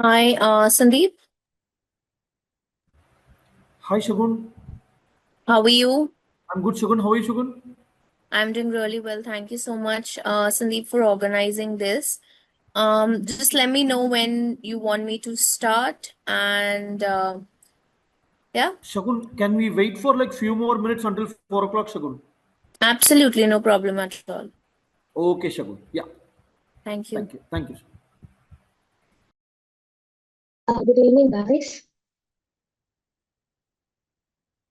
Hi, Sandeep. Hi Shagoon, How are you? I'm good. Shagoon, how are you, Shagoon? I'm doing really well. Thank you so much, Sandeep, for organizing this. Just let me know when you want me to start, and yeah, Shagoon, can we wait for like few more minutes until 4 o'clock, Shagoon? absolutely no problem at all. Okay, Shagoon. Yeah, Thank you. thank you. Thank you. Good evening, guys.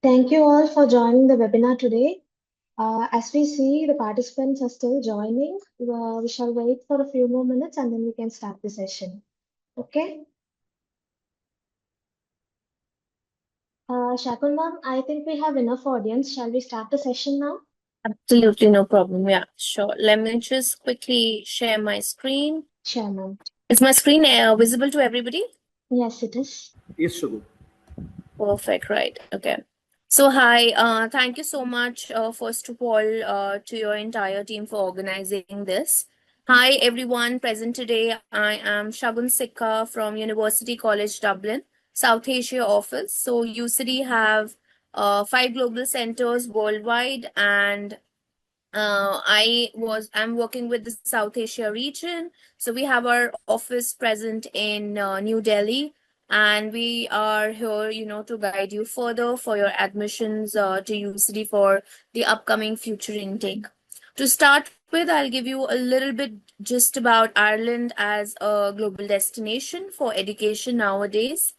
Thank you all for joining the webinar today. As we see, the participants are still joining. We shall wait for a few more minutes and then we can start the session. Okay. Shakul ma'am, I think we have enough audience. Shall we start the session now? Absolutely no problem. Yeah, sure. Let me just quickly share my screen. Sure, ma'am. Is my screen visible to everybody? Yes, it is. Yes, Shagoon. Perfect, right. Okay. So, hi, thank you so much, first of all, to your entire team for organizing this. Hi, everyone present today. I am Shagoon Sikka from University College Dublin, South Asia office. So, UCD have five global centers worldwide, and I'm working with the South Asia region. So we have our office present in New Delhi, and we are here, to guide you further for your admissions to UCD for the upcoming future intake. To start with, I'll give you a little bit just about Ireland as a global destination for education nowadays,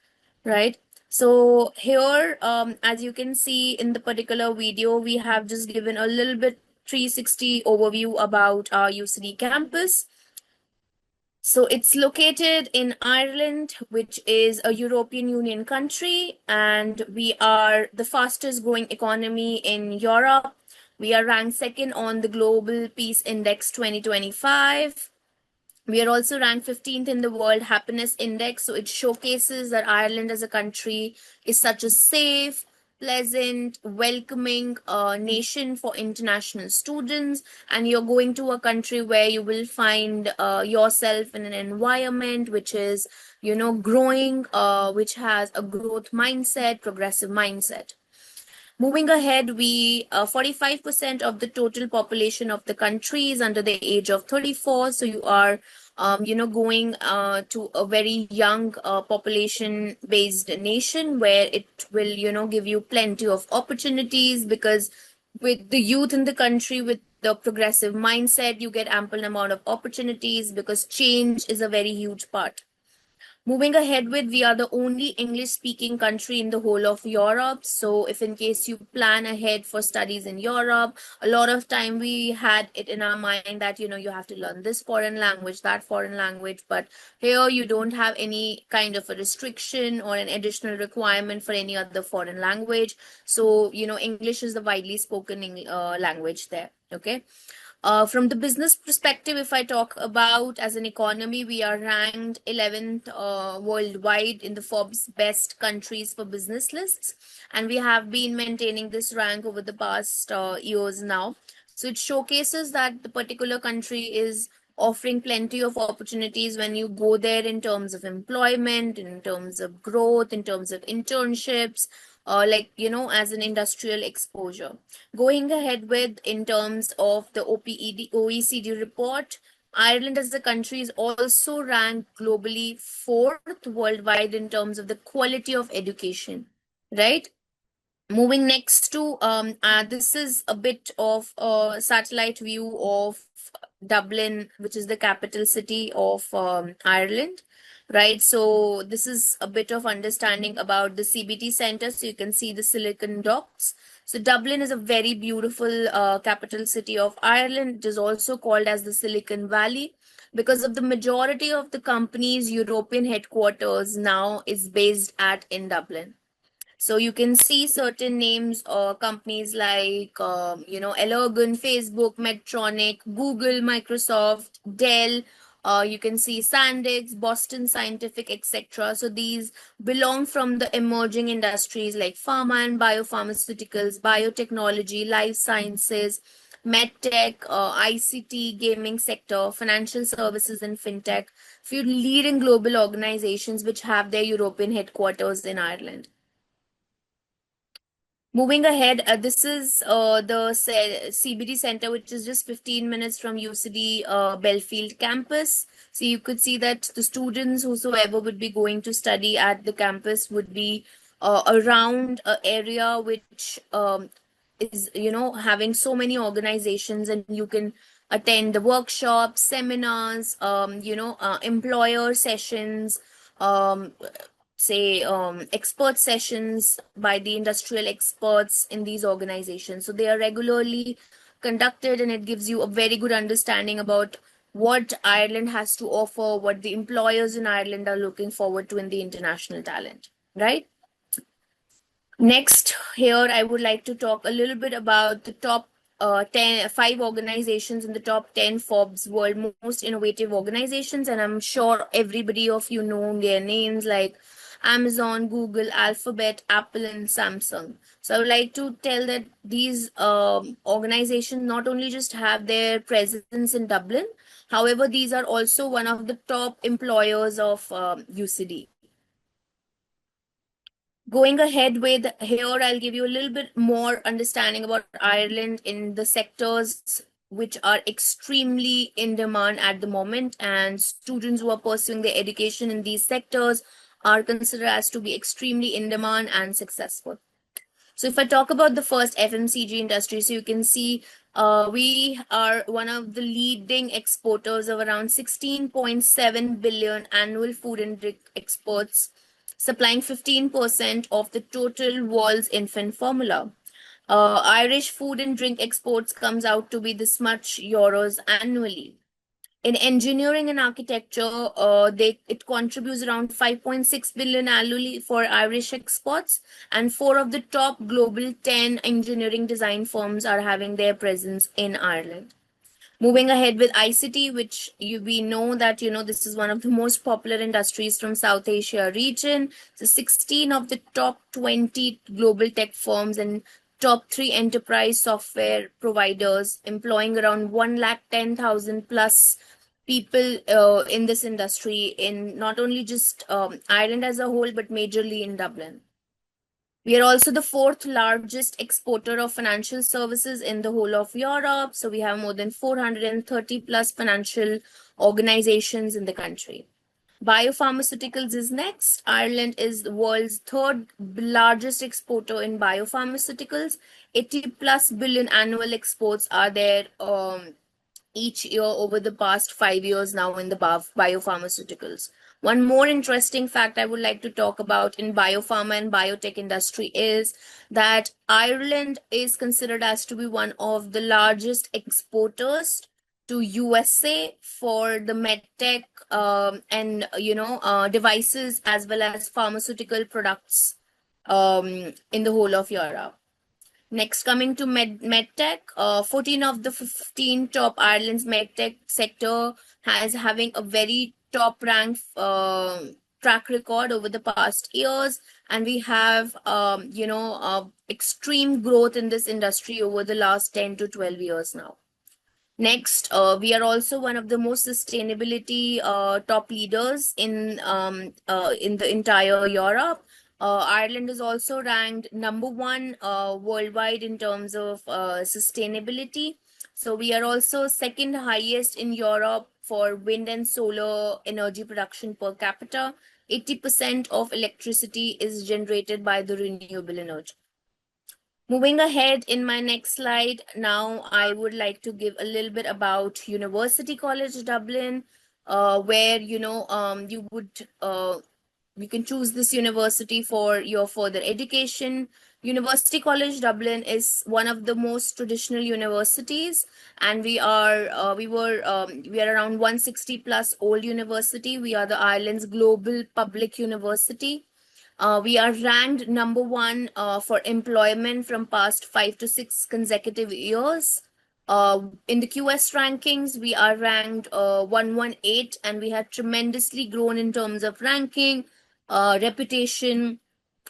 right? So here, as you can see in the particular video, we have just given a little bit 360 overview about our UCD campus. So it's located in Ireland, which is a European Union country, and we are the fastest growing economy in Europe. We are ranked second on the Global Peace Index 2025. We are also ranked 15th in the World Happiness Index. So it showcases that Ireland as a country is such a safe, pleasant, welcoming nation for international students. And you're going to a country where you will find yourself in an environment which is, growing, which has a growth mindset, progressive mindset. Moving ahead, we 45% of the total population of the country is under the age of 34. So you are, going to a very young population-based nation where it will, give you plenty of opportunities because with the youth in the country, with the progressive mindset, you get ample amount of opportunities because change is a very huge part. Moving ahead with, we are the only English speaking country in the whole of Europe. So if in case you plan ahead for studies in Europe, a lot of time we had it in our mind that, you have to learn this foreign language, that foreign language. But here you don't have any kind of a restriction or an additional requirement for any other foreign language. So, English is the widely spoken language there. Okay. From the business perspective, if I talk about as an economy, we are ranked 11th worldwide in the Forbes best countries for business lists. And we have been maintaining this rank over the past years now. So it showcases that the particular country is offering plenty of opportunities when you go there in terms of employment, in terms of growth, in terms of internships, as an industrial exposure. Going ahead with, in terms of the OECD report, Ireland as a country is also ranked globally fourth worldwide in terms of the quality of education, right? Moving next to, this is a bit of a satellite view of Dublin, which is the capital city of Ireland, right? So this is a bit of understanding about the CBT center. So you can see the Silicon Docks. So Dublin is a very beautiful capital city of Ireland. It is also called as the Silicon Valley because of the majority of the company's European headquarters now is based at in Dublin. So you can see certain names or companies like, Elogan, Facebook, Medtronic, Google, Microsoft, Dell. You can see Sandex, Boston Scientific, etc. So these belong from the emerging industries like pharma and biopharmaceuticals, biotechnology, life sciences. medtech, ICT, gaming sector, financial services, and fintech. Few leading global organizations which have their European headquarters in Ireland. Moving ahead, this is the CBD Center, which is just 15 minutes from UCD Belfield campus. So you could see that the students whosoever would be going to study at the campus would be around an area which is, having so many organizations, and you can attend the workshops, seminars, employer sessions, um, say expert sessions by the industrial experts in these organizations. So they are regularly conducted, and it gives you a very good understanding about what Ireland has to offer, what the employers in Ireland are looking forward to in the international talent, right? Next, here I would like to talk a little bit about the top 5 organizations in the top 10 Forbes World Most Innovative Organizations. And I'm sure everybody of you know their names like Amazon, Google, Alphabet, Apple, and Samsung. So I would like to tell that these organizations not only just have their presence in Dublin, however, these are also one of the top employers of UCD. Going ahead with here, I'll give you a little bit more understanding about Ireland in the sectors which are extremely in demand at the moment, and students who are pursuing their education in these sectors are considered as to be extremely in demand and successful. So if I talk about the first FMCG industry, so you can see we are one of the leading exporters of around 16.7 billion annual food and drink exports, supplying 15% of the total world's infant formula. Irish food and drink exports comes out to be this much euros annually. In engineering and architecture, it contributes around 5.6 billion annually for Irish exports, and 4 of the top global 10 engineering design firms are having their presence in Ireland. Moving ahead with ICT, which we know that this is one of the most popular industries from South Asia region. So 16 of the top 20 global tech firms and top 3 enterprise software providers employing around 110,000 plus people in this industry in not only just Ireland as a whole, but majorly in Dublin. We are also the 4th largest exporter of financial services in the whole of Europe. So we have more than 430 plus financial organizations in the country. Biopharmaceuticals is next. Ireland is the world's 3rd largest exporter in biopharmaceuticals. 80 plus billion annual exports are there each year over the past 5 years now in the biopharmaceuticals. One more interesting fact I would like to talk about in biopharma and biotech industry is that Ireland is considered as to be one of the largest exporters to USA for the medtech and devices as well as pharmaceutical products in the whole of Europe. Next, coming to medtech, 14 of the 15 top Ireland's medtech sector has having a very top rank track record over the past years, and we have extreme growth in this industry over the last 10 to 12 years now. Next, we are also one of the most sustainability top leaders in the entire Europe. Ireland is also ranked number 1 worldwide in terms of sustainability. So we are also 2nd highest in Europe for wind and solar energy production per capita. 80% of electricity is generated by the renewable energy. Moving ahead in my next slide, now I would like to give a little bit about University College Dublin, where you can choose this university for your further education. University College Dublin is one of the most traditional universities, and we are around 160 plus old university. We are the Ireland's global public university. We are ranked number 1 for employment from past 5 to 6 consecutive years. In the QS rankings, we are ranked 118, and we have tremendously grown in terms of ranking, reputation,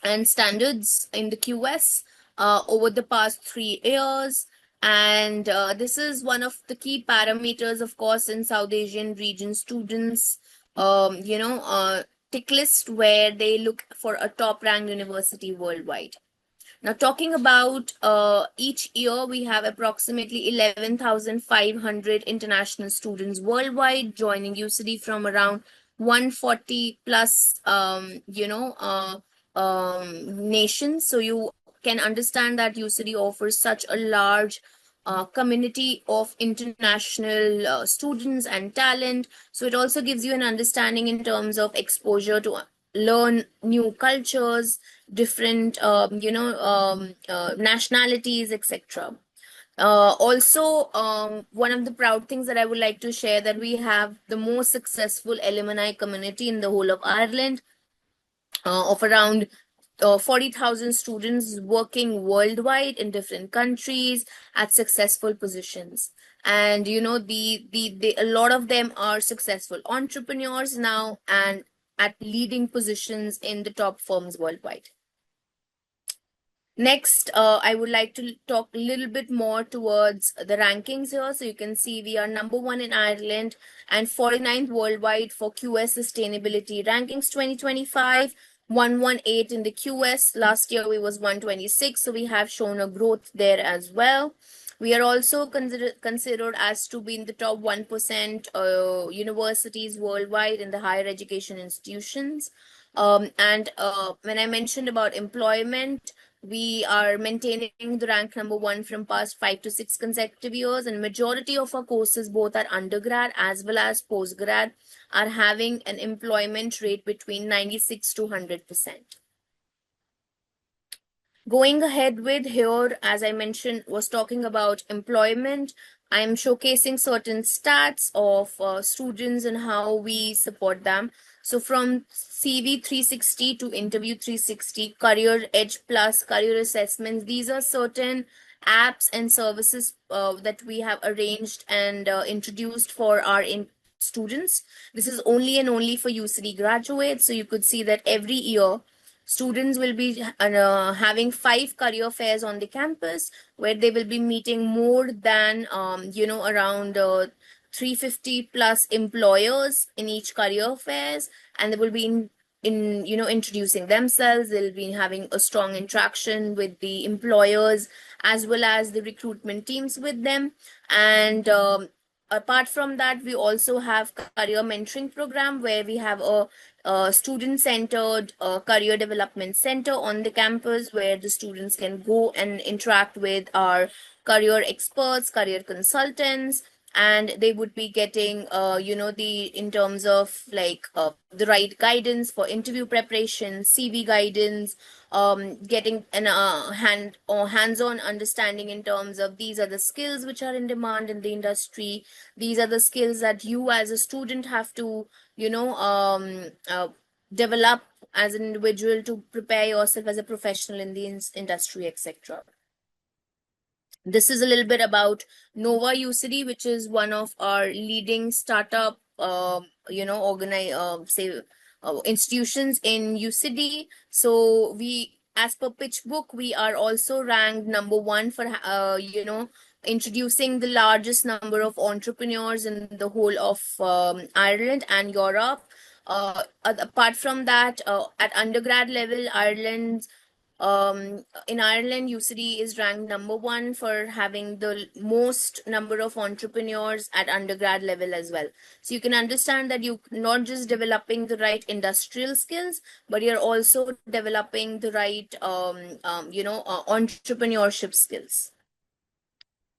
and standards in the QS over the past 3 years. And this is one of the key parameters, of course, in South Asian region students, tick list where they look for a top ranked university worldwide. Now, talking about each year, we have approximately 11,500 international students worldwide joining UCD from around 140 plus, nations. So you can understand that UCD offers such a large community of international students and talent. So it also gives you an understanding in terms of exposure to learn new cultures, different nationalities, etc. Also, one of the proud things that I would like to share, that we have the most successful alumni community in the whole of Ireland, of around 40,000 students working worldwide in different countries at successful positions. And the a lot of them are successful entrepreneurs now and at leading positions in the top firms worldwide. Next, I would like to talk a little bit more towards the rankings here. So you can see we are number one in Ireland and 49th worldwide for QS Sustainability Rankings 2025, 118 in the QS. Last year we was 126, so we have shown a growth there as well. We are also considered as to be in the top 1% universities worldwide in the higher education institutions. And when I mentioned about employment, we are maintaining the rank number one from past 5 to 6 consecutive years, and majority of our courses, both our undergrad as well as postgrad, are having an employment rate between 96 to 100%. Going ahead with here, as I mentioned, was talking about employment. I'm showcasing certain stats of students and how we support them. So from CV 360 to interview 360, Career Edge Plus, career assessments, these are certain apps and services that we have arranged and introduced for our students. This is only and only for UCD graduates. So you could see that every year students will be having 5 career fairs on the campus where they will be meeting more than around 350 plus employers in each career fairs, and they will be introducing themselves. They'll be having a strong interaction with the employers as well as the recruitment teams with them. And apart from that, we also have career mentoring program where we have a student-centered career development center on the campus where the students can go and interact with our career experts, career consultants, and they would be getting the in terms of like the right guidance for interview preparation, CV guidance, getting an hands-on understanding in terms of these are the skills which are in demand in the industry. These are the skills that you as a student have to develop as an individual to prepare yourself as a professional in the industry, etc. This is a little bit about Nova UCD, which is one of our leading startup, institutions in UCD. So we, as per PitchBook, we are also ranked number one for, introducing the largest number of entrepreneurs in the whole of Ireland and Europe. Apart from that, at undergrad level, in Ireland, UCD is ranked number one for having the most number of entrepreneurs at undergrad level as well. So you can understand that you're not just developing the right industrial skills, but you're also developing the right, entrepreneurship skills.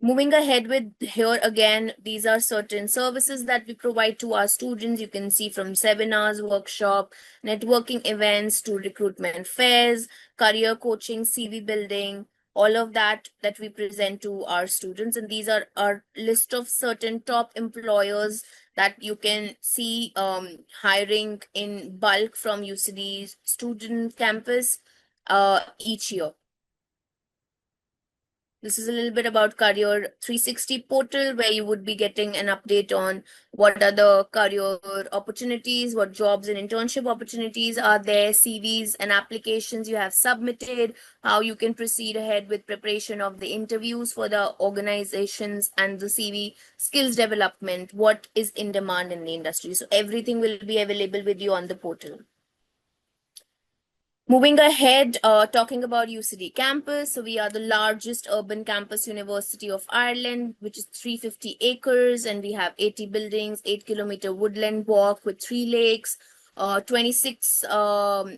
Moving ahead with here again, these are certain services that we provide to our students. You can see from seminars, workshop, networking events to recruitment fairs, career coaching, CV building, all of that we present to our students. And these are our list of certain top employers that you can see hiring in bulk from UCD's student campus each year. This is a little bit about Career 360 portal, where you would be getting an update on what are the career opportunities, what jobs and internship opportunities are there, CVs and applications you have submitted, how you can proceed ahead with preparation of the interviews for the organizations, and the CV skills development, what is in demand in the industry. So everything will be available with you on the portal. Moving ahead, talking about UCD campus. So we are the largest urban campus university of Ireland, which is 350 acres, and we have 80 buildings, 8-kilometer woodland walk with 3 lakes, 26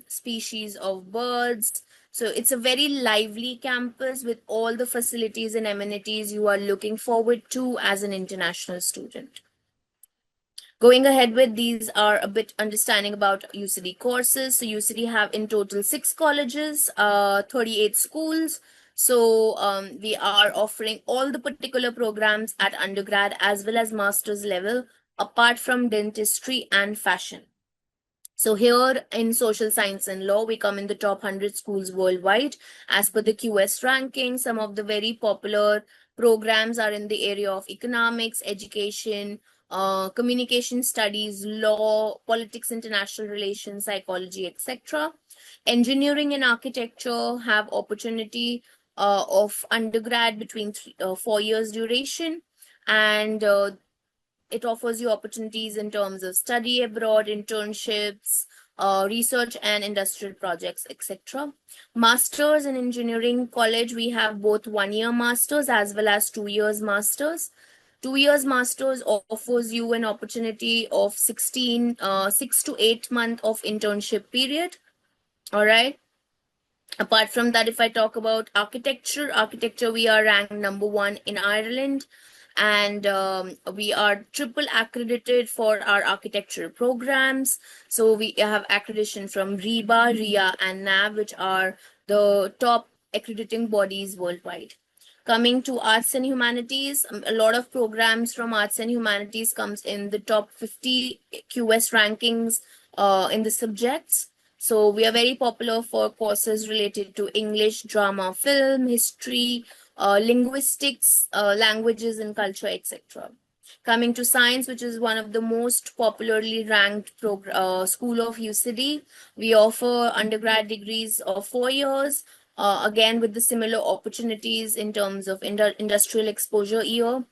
species of birds. So it's a very lively campus with all the facilities and amenities you are looking forward to as an international student. Going ahead with these are a bit understanding about UCD courses. So UCD have in total 6 colleges, 38 schools. So we are offering all the particular programs at undergrad as well as master's level, apart from dentistry and fashion. So here in social science and law, we come in the top 100 schools worldwide. As per the QS ranking, some of the very popular programs are in the area of economics, education, communication studies, law, politics, international relations, psychology, etc. Engineering and architecture have opportunity of undergrad between 4 years duration, and it offers you opportunities in terms of study abroad, internships, research and industrial projects, etc. Masters in engineering college, we have both 1-year masters as well as 2 years masters. 2 years masters offers you an opportunity of 6 to 8 month of internship period. All right. Apart from that, if I talk about architecture, we are ranked number 1 in Ireland, and we are triple accredited for our architecture programs. So we have accreditation from RIBA, RIA, and NAB, which are the top accrediting bodies worldwide. Coming to arts and humanities, a lot of programs from arts and humanities comes in the top 50 QS rankings in the subjects. So we are very popular for courses related to English, drama, film, history, linguistics, languages and culture, etc. Coming to science, which is one of the most popularly ranked school of UCD, we offer undergrad degrees of 4 years, again with the similar opportunities in terms of industrial exposure year,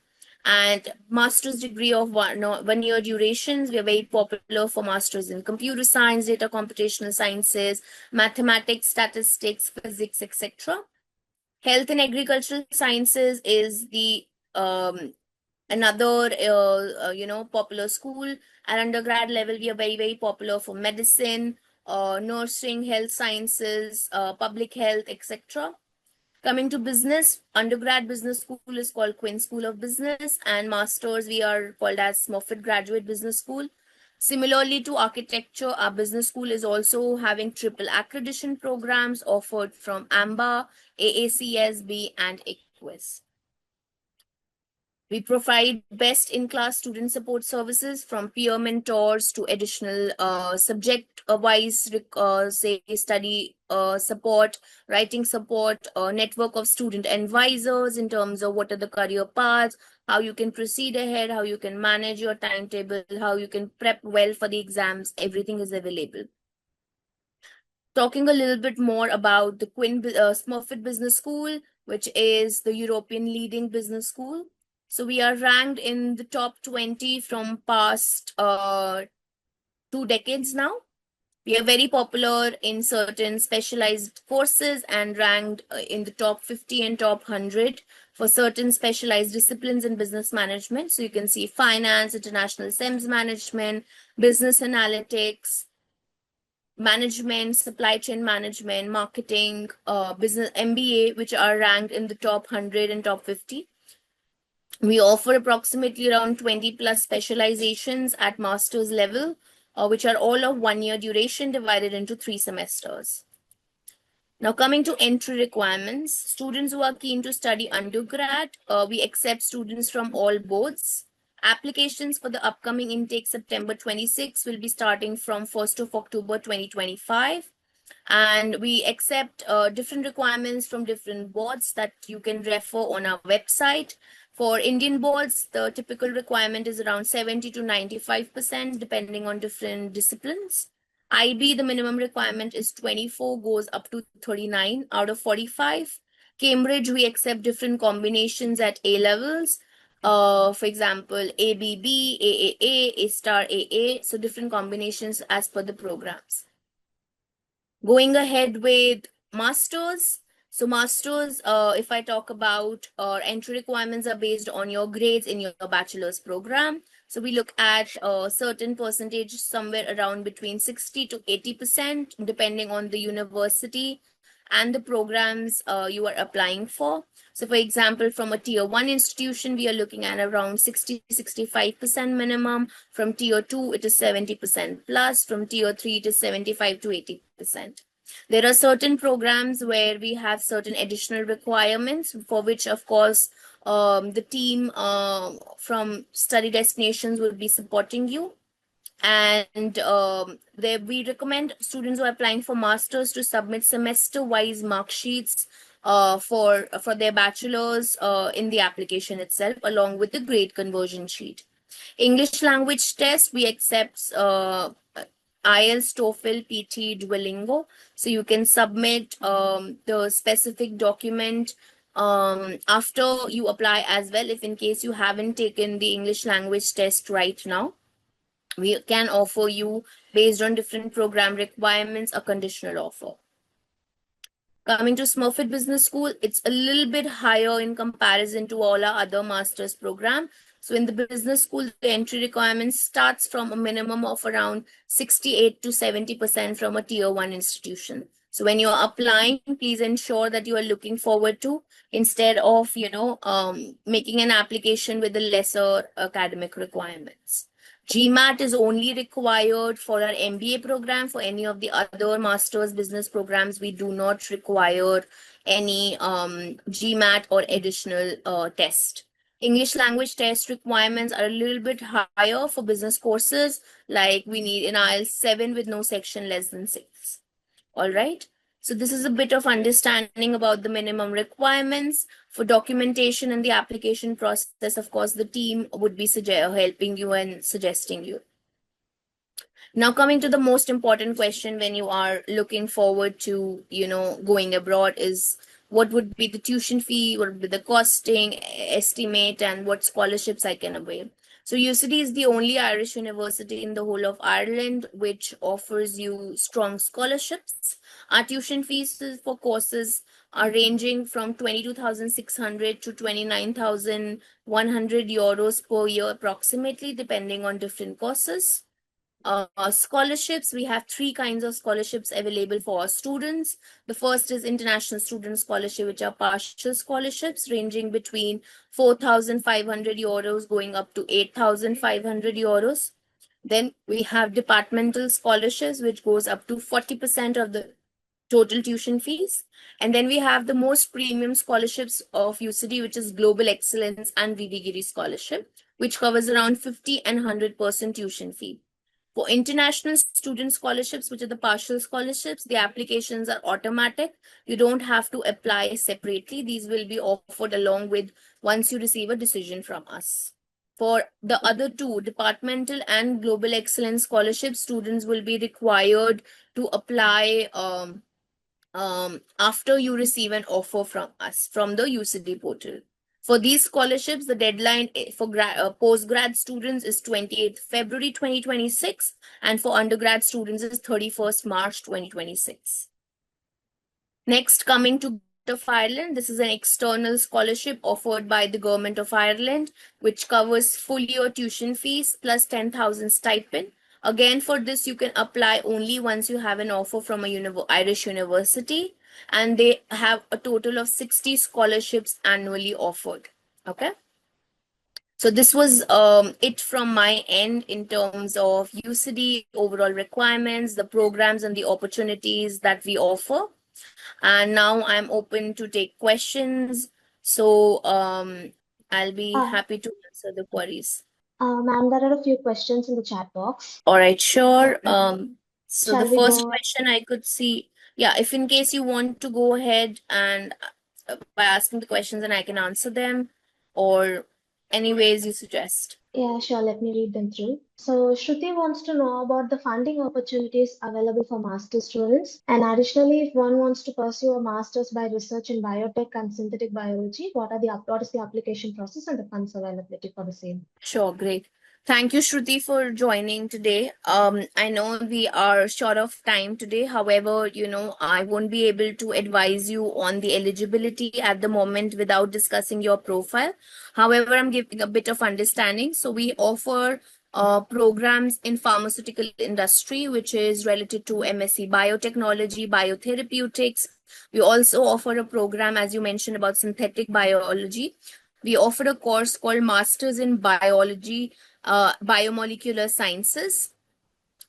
and master's degree of 1 year durations. We are very popular for masters in computer science, data computational sciences, mathematics, statistics, physics, etc. Health and agricultural sciences is the another popular school. At undergrad level, we are very popular for medicine, nursing, health sciences, public health, etc. Coming to business, undergrad business school is called Quinn School of Business, and masters we are called as Moffat Graduate Business School. Similarly to architecture, our business school is also having triple accreditation programs offered from AMBA, AACSB, and ICWIS. We provide best-in-class student support services, from peer mentors to additional subject-wise, study support, writing support, network of student advisors in terms of what are the career paths, how you can proceed ahead, how you can manage your timetable, how you can prep well for the exams. Everything is available. Talking a little bit more about the Moffat Business School, which is the European leading business school. So we are ranked in the top 20 from past 2 decades now. We are very popular in certain specialized courses and ranked in the top 50 and top 100 for certain specialized disciplines in business management. So you can see finance, international SEMS management, business analytics, management, supply chain management, marketing, business MBA, which are ranked in the top 100 and top 50. We offer approximately around 20 plus specializations at master's level, which are all of 1 year duration divided into 3 semesters. Now coming to entry requirements, students who are keen to study undergrad, we accept students from all boards. Applications for the upcoming intake September 26 will be starting from 1st of October 2025. And we accept different requirements from different boards that you can refer on our website. For Indian boards, the typical requirement is around 70 to 95%, depending on different disciplines. IB, the minimum requirement is 24, goes up to 39 out of 45. Cambridge, we accept different combinations at A levels. For example, ABB, AAA, A star AA, so different combinations as per the programs. Going ahead with masters. So masters, if I talk about entry requirements are based on your grades in your bachelor's program. So we look at a certain percentage, somewhere around between 60 to 80%, depending on the university and the programs you are applying for. So for example, from a tier 1 institution, we are looking at around 60-65% minimum. From tier 2, it is 70% plus. From tier 3, it is 75 to 80%. There are certain programs where we have certain additional requirements, for which, of course, the team from study destinations will be supporting you. And there we recommend students who are applying for masters to submit semester-wise mark sheets for their bachelors in the application itself, along with the grade conversion sheet. English language test, we accept IELTS, TOEFL, PT, Duolingo. So you can submit the specific document after you apply as well, if in case you haven't taken the English language test right now. We can offer you, based on different program requirements, a conditional offer. Coming to Smurfit Business School, it's a little bit higher in comparison to all our other master's program. So in the business school, the entry requirement starts from a minimum of around 68 to 70% from a tier 1 institution. So when you're applying, please ensure that you are looking forward to, instead of, making an application with the lesser academic requirements. GMAT is only required for our MBA program. For any of the other master's business programs, we do not require any GMAT or additional test. English language test requirements are a little bit higher for business courses, like we need an IELTS 7 with no section less than 6. All right. So this is a bit of understanding about the minimum requirements. For documentation and the application process, of course, the team would be helping you and suggesting you. Now, coming to the most important question when you are looking forward to, going abroad, is what would be the tuition fee, what would be the costing estimate, and what scholarships I can avail. So UCD is the only Irish university in the whole of Ireland which offers you strong scholarships. Our tuition fees for courses are ranging from 22,600 to 29,100 euros per year approximately, depending on different courses. Scholarships, we have 3 kinds of scholarships available for our students. The first is International Student Scholarship, which are partial scholarships ranging between 4,500 euros going up to 8,500 euros. Then we have departmental scholarships, which goes up to 40% of the total tuition fees. And then we have the most premium scholarships of UCD, which is Global Excellence and VV Giri Scholarship, which covers around 50 and 100% tuition fee. For international student scholarships, which are the partial scholarships, the applications are automatic. You don't have to apply separately. These will be offered along with once you receive a decision from us. For the other 2, departmental and global excellence scholarships, students will be required to apply after you receive an offer from us, from the UCD portal. For these scholarships, the deadline for post-grad students is 28th February 2026, and for undergrad students is 31st March 2026. Next, coming to of Ireland, this is an external scholarship offered by the Government of Ireland, which covers full year tuition fees plus 10,000 stipend. Again, for this, you can apply only once you have an offer from a Irish university, and they have a total of 60 scholarships annually offered. Okay. So this was it from my end in terms of UCD overall requirements, the programs and the opportunities that we offer. And now I'm open to take questions. So I'll be happy to answer the queries. Ma'am, there are a few questions in the chat box. All right, sure. So Shall the we first go? question I could see, yeah, if in case you want to go ahead and by asking the questions and I can answer them, or any ways you suggest. Yeah, sure. Let me read them through. So, Shruti wants to know about the funding opportunities available for master's students. And additionally, if one wants to pursue a master's by research in biotech and synthetic biology, what is the application process and the funds availability for the same? Sure, great. Thank you, Shruti, for joining today. I know we are short of time today. However, I won't be able to advise you on the eligibility at the moment without discussing your profile. However, I'm giving a bit of understanding. So we offer programs in pharmaceutical industry, which is related to MSc biotechnology, biotherapeutics. We also offer a program, as you mentioned, about synthetic biology. We offer a course called Masters in Biology, Biomolecular Sciences,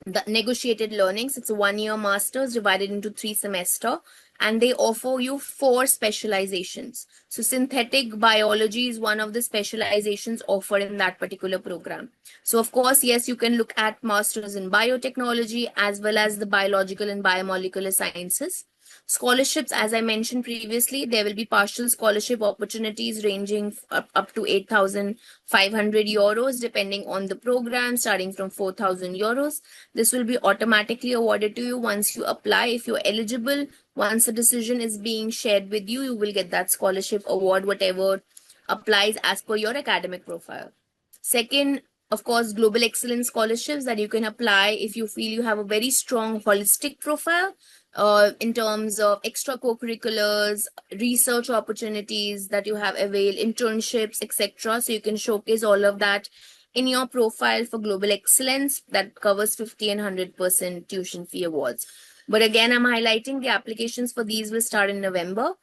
the negotiated learnings. It's a 1 year master's divided into 3 semesters, and they offer you 4 specializations. So synthetic biology is one of the specializations offered in that particular program. So of course, yes, you can look at masters in biotechnology as well as the biological and biomolecular sciences. Scholarships, as I mentioned previously, there will be partial scholarship opportunities ranging up to 8,500 euros, depending on the program, starting from 4,000 euros. This will be automatically awarded to you once you apply. If you're eligible, once a decision is being shared with you, you will get that scholarship award, whatever applies as per your academic profile. Second, of course, global excellence scholarships that you can apply if you feel you have a very strong holistic profile in terms of extra co-curriculars, research opportunities that you have availed, internships, etc. So you can showcase all of that in your profile for global excellence that covers 50 and 100% tuition fee awards. But again, I'm highlighting the applications for these will start in November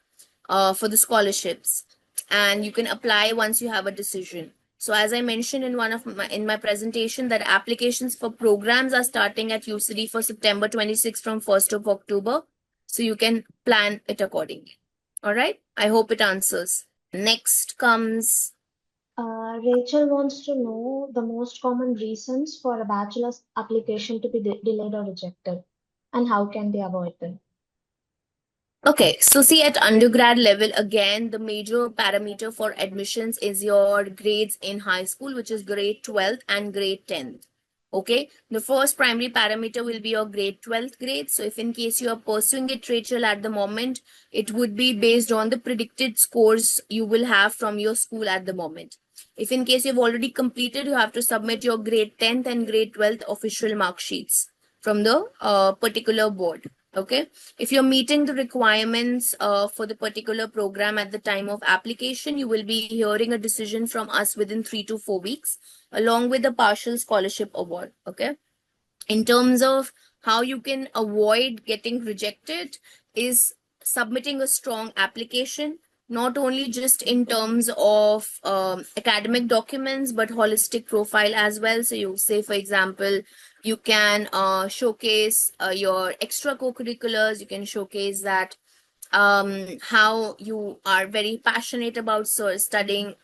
for the scholarships, and you can apply once you have a decision. So as I mentioned in my presentation, that applications for programs are starting at UCD for September 26 from 1st of October. So you can plan it accordingly. All right. I hope it answers. Next comes, Rachel wants to know the most common reasons for a bachelor's application to be delayed or rejected, and how can they avoid them? okay, so see, at undergrad level, again, the major parameter for admissions is your grades in high school, which is grade 12th and grade 10th. Okay, the first primary parameter will be your grade 12th grade. So if in case you are pursuing it, Rachel, at the moment, it would be based on the predicted scores you will have from your school at the moment. If in case you've already completed, you have to submit your grade 10th and grade 12th official mark sheets from the particular board. Okay, if you're meeting the requirements for the particular program at the time of application, you will be hearing a decision from us within 3 to 4 weeks, along with the partial scholarship award. Okay, in terms of how you can avoid getting rejected is submitting a strong application, not only just in terms of academic documents but holistic profile as well. So you say, for example, you can showcase your extra co-curriculars. You can showcase that how you are very passionate about studying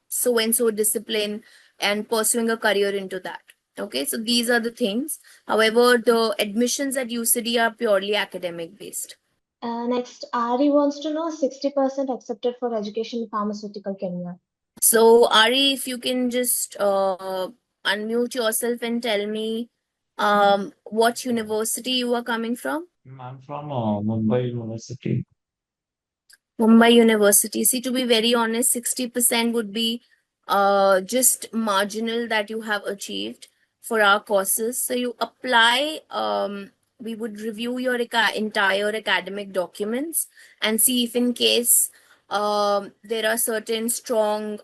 so and so discipline and pursuing a career into that. Okay, so these are the things. However, the admissions at UCD are purely academic based. Next, Ari wants to know 60% accepted for education in pharmaceutical career. So, Ari, if you can just unmute yourself and tell me what university you are coming from. I'm from Mumbai University. Mumbai University. See, to be very honest, 60% would be just marginal that you have achieved for our courses. So you apply, we would review your entire academic documents and see if in case there are certain strong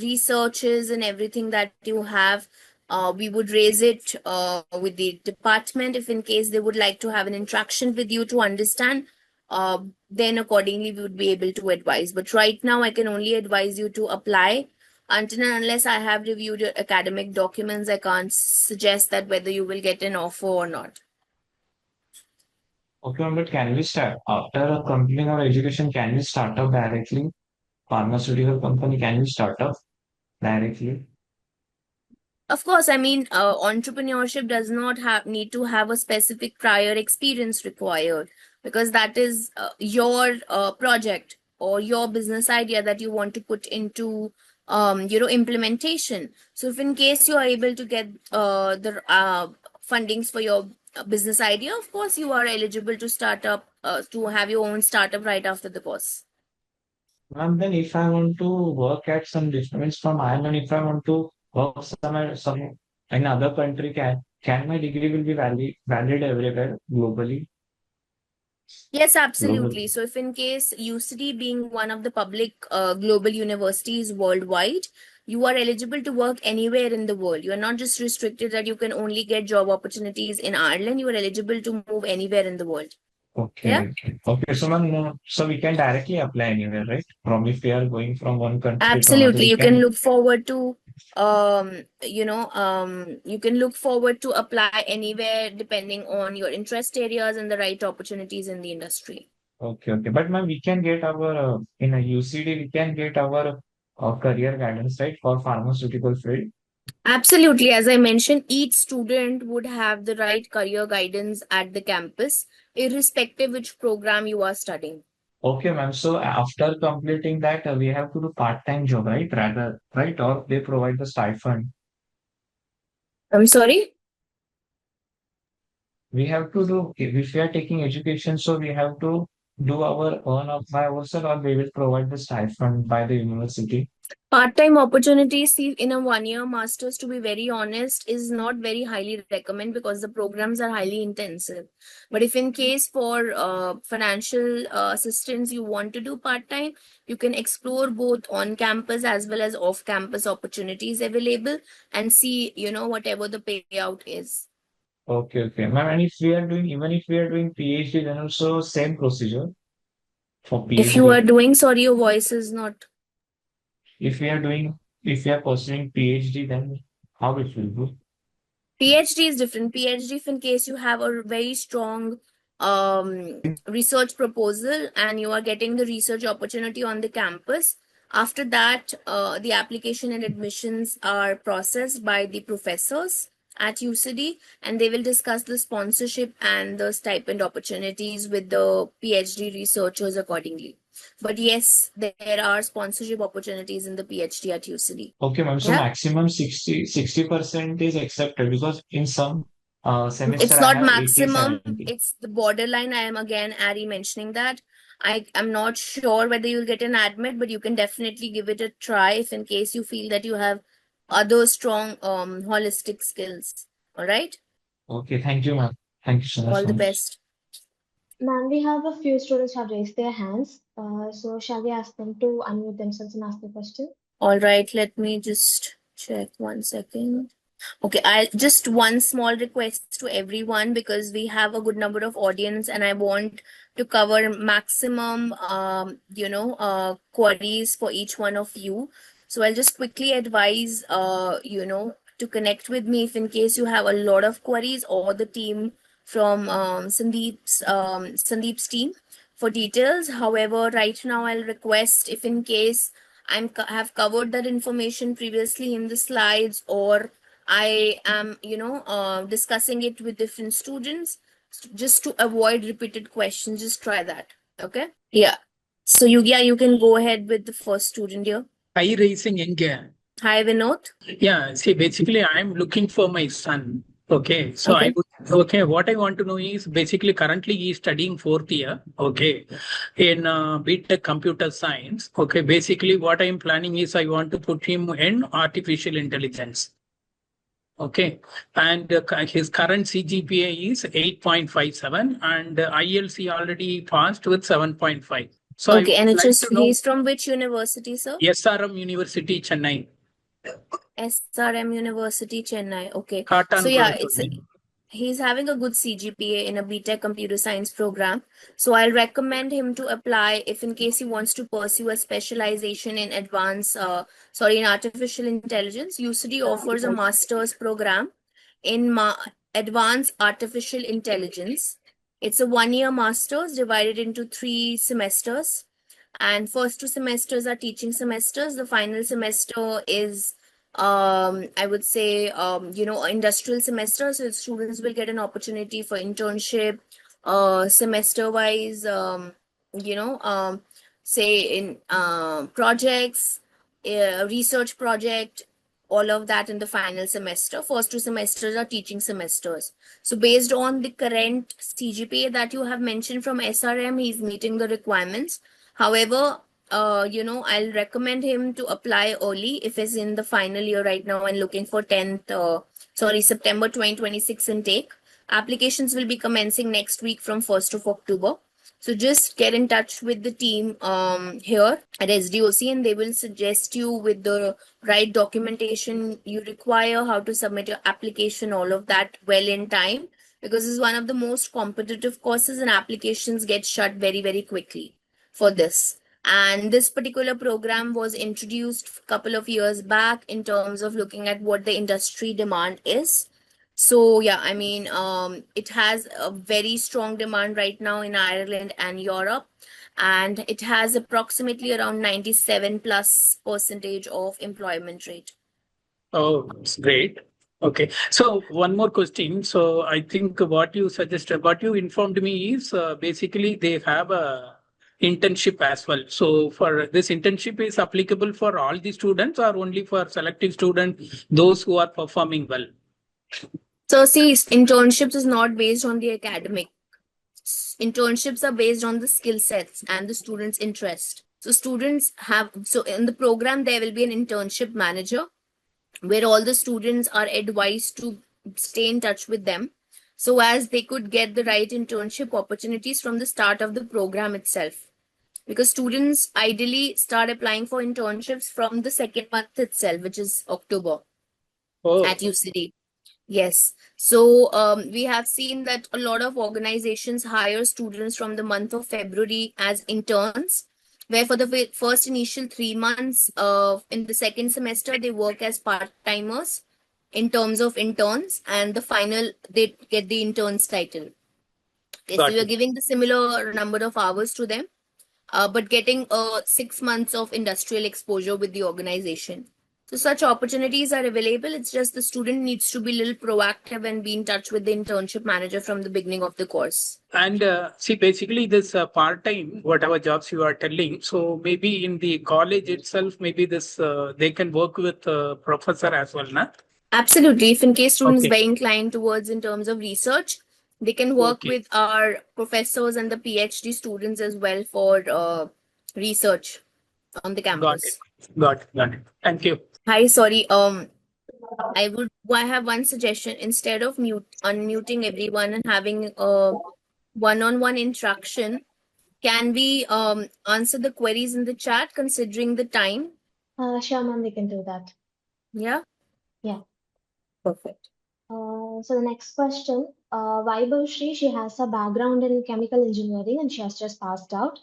researches and everything that you have. We would raise it with the department if in case they would like to have an interaction with you to understand, then accordingly we would be able to advise. But right now, I can only advise you to apply. Until and unless I have reviewed your academic documents, I can't suggest that whether you will get an offer or not. Okay, but can we start after completing our education? Can we start up directly? Pharmaceutical company, can we start up directly? Of course, I mean, entrepreneurship does not need to have a specific prior experience required. because that is your project or your business idea that you want to put into implementation. So if in case you are able to get the fundings for your business idea, of course you are eligible to start up to have your own startup right after the course. And then if I want to work at some distance from Ireland, if I want to work somewhere, some in other country, can my degree will be valid everywhere globally? Yes, Global. absolutely. So if in case UCD being one of the public global universities worldwide, you are eligible to work anywhere in the world. You are not just restricted that you can only get job opportunities in Ireland. You are eligible to move anywhere in the world. Yeah, Okay. Okay. So, ma'am, so we can directly apply anywhere, right? From if we are going from one country to another, absolutely. we You can can. look forward to you can look forward to apply anywhere depending on your interest areas and the right opportunities in the industry. Okay. Okay. But ma'am, we can get our in a UCD, we can get our career guidance, right, for pharmaceutical field. Absolutely. As I mentioned, each student would have the right career guidance at the campus, irrespective which program you are studying. Okay, ma'am. So after completing that, we have to do part-time job, right? Rather, right? Or they provide the stipend. I'm sorry? We have to do, if we are taking education, so we have to do our own of by ourselves, or they will provide the stipend by the university. Part-time opportunities see, in a one-year master's, to be very honest, is not very highly recommend because the programs are highly intensive. But if in case for financial assistance you want to do part-time, you can explore both on-campus as well as off-campus opportunities available and see, whatever the payout is. Okay, okay. Ma'am, and if we are doing, even if we are doing PhD, then also same procedure for If you are PhD. doing, sorry, your voice is not. If we are doing, if we are pursuing PhD, then how it will be? PhD is different. PhD, if in case you have a very strong research proposal and you are getting the research opportunity on the campus, after that, the application and admissions are processed by the professors at UCD, and they will discuss the sponsorship and the stipend opportunities with the PhD researchers accordingly. But yes, there are sponsorship opportunities in the PhD at UCD. Okay, ma'am. So Yeah. maximum 60% is accepted because in some semester It's I not have 80, maximum, 70. it's the borderline. I am again Ari mentioning that. I am not sure whether you'll get an admit, but you can definitely give it a try if in case you feel that you have other strong holistic skills. All right. Okay, thank you, ma'am. Thank you so much, All the ma'am. best. Ma'am, we have a few students who have raised their hands. So shall we ask them to unmute themselves and ask the question? All right, let me just check 1 second. Okay, I just one small request to everyone because we have a good number of audience and I want to cover maximum queries for each one of you. So I'll just quickly advise to connect with me if in case you have a lot of queries or the team from Sandeep's team for details. However, right now I'll request if in case have covered that information previously in the slides or I am, discussing it with different students just to avoid repeated questions. Just try that. Okay. Yeah. So you can go ahead with the first student here. High raising India. Hi, Vinod. Yeah, see, basically, I'm looking for my son. Okay, so Okay. what I want to know is basically currently he's studying fourth year. Okay, in BTech Computer Science. Okay, basically, what I'm planning is I want to put him in artificial intelligence. Okay, and his current CGPA is 8.57, and ILC already passed with 7.5. So I Okay, and would it's like just to know he's from which university, sir? SRM University, Chennai. SRM University, Chennai. Okay. So Cotton yeah, Product. he's having a good CGPA in a BTech Computer Science program. So I'll recommend him to apply if in case he wants to pursue a specialization in in artificial intelligence. UCD offers a master's program in advanced artificial intelligence. It's a 1 year master's divided into 3 semesters. And first 2 semesters are teaching semesters. The final semester is I would say industrial semester, so students will get an opportunity for internship semester wise, say in projects, research project, all of that in the final semester. First two semesters are teaching semesters. So based on the current CGPA that you have mentioned from SRM, he's meeting the requirements. However, I'll recommend him to apply early if he's in the final year right now and looking for September 2026 intake. Applications will be commencing next week from 1st of October. So just get in touch with the team here at SDOC, and they will suggest you with the right documentation you require, how to submit your application, all of that well in time, because it's one of the most competitive courses and applications get shut very, very quickly for this. And this particular program was introduced a couple of years back in terms of looking at what the industry demand is. So yeah, I mean, it has a very strong demand right now in Ireland and Europe, and it has approximately around 97 plus percentage of employment rate. Oh, it's great. Okay. So one more question. So I think what you suggested, what you informed me is basically they have a internship as well. So for this internship is applicable for all the students or only for selective students, those who are performing well? So see, internships is not based on the academic. Internships are based on the skill sets and the students' interest. So in the program, there will be an internship manager where all the students are advised to stay in touch with them so as they could get the right internship opportunities from the start of the program itself. Because students ideally start applying for internships from the second month itself, which is October at UCD. Yes. So we have seen that a lot of organizations hire students from the month of February as interns, where for the first initial 3 months in the second semester, they work as part-timers in terms of interns, and the final, they get the intern's title. Okay, so you're giving the similar number of hours to them, but getting 6 months of industrial exposure with the organization. So such opportunities are available. It's just the student needs to be a little proactive and be in touch with the internship manager from the beginning of the course. And see, basically this part-time, whatever jobs you are telling, so maybe in the college itself, maybe this they can work with professor as well, na? Absolutely. If in case students very inclined towards in terms of research, they can work with our professors and the PhD students as well for research on the campus. Got it. Thank you. Hi, sorry. I have one suggestion. Instead of unmuting everyone and having a one-on-one interaction, can we answer the queries in the chat considering the time? Sure, ma'am, we can do that. Yeah? Yeah. Perfect. So the next question, Vaibhavshri, she has a background in chemical engineering and she has just passed out.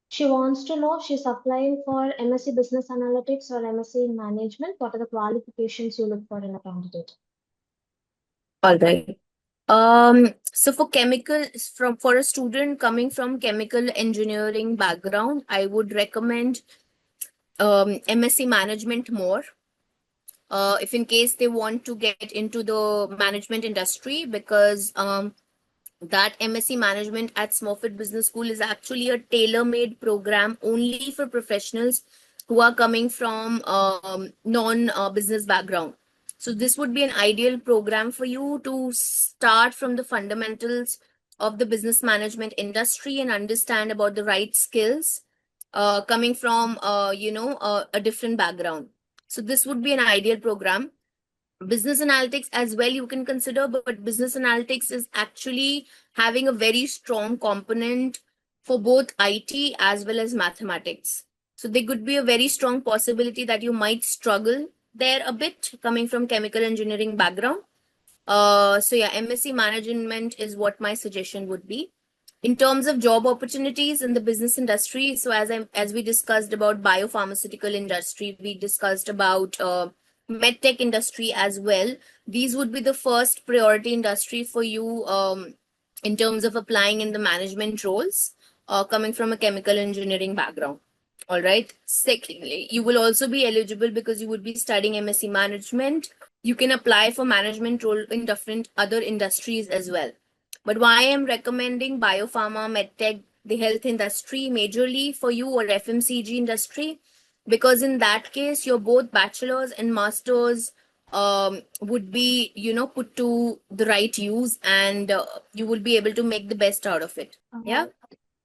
She wants to know if she's applying for MSc Business Analytics or MSc in Management. What are the qualifications you look for in a candidate? All right. So for a student coming from chemical engineering background, I would recommend MSc Management more. If in case they want to get into the management industry, because that MSc Management at Smurfit Business School is actually a tailor-made program only for professionals who are coming from non-business background. So this would be an ideal program for you to start from the fundamentals of the business management industry and understand about the right skills coming from a different background. So this would be an ideal program. Business analytics as well you can consider, but business analytics is actually having a very strong component for both IT as well as mathematics. So there could be a very strong possibility that you might struggle there a bit coming from chemical engineering background. So yeah, MSc Management is what my suggestion would be. In terms of job opportunities in the business industry, so as we discussed about biopharmaceutical industry, we discussed about medtech industry as well. These would be the first priority industry for you in terms of applying in the management roles coming from a chemical engineering background. All right. Secondly, you will also be eligible because you would be studying MSc Management. You can apply for management role in different other industries as well. But why I am recommending biopharma, medtech, the health industry majorly for you, or FMCG industry, because in that case, your both bachelor's and master's would be, put to the right use, and you will be able to make the best out of it. Yeah.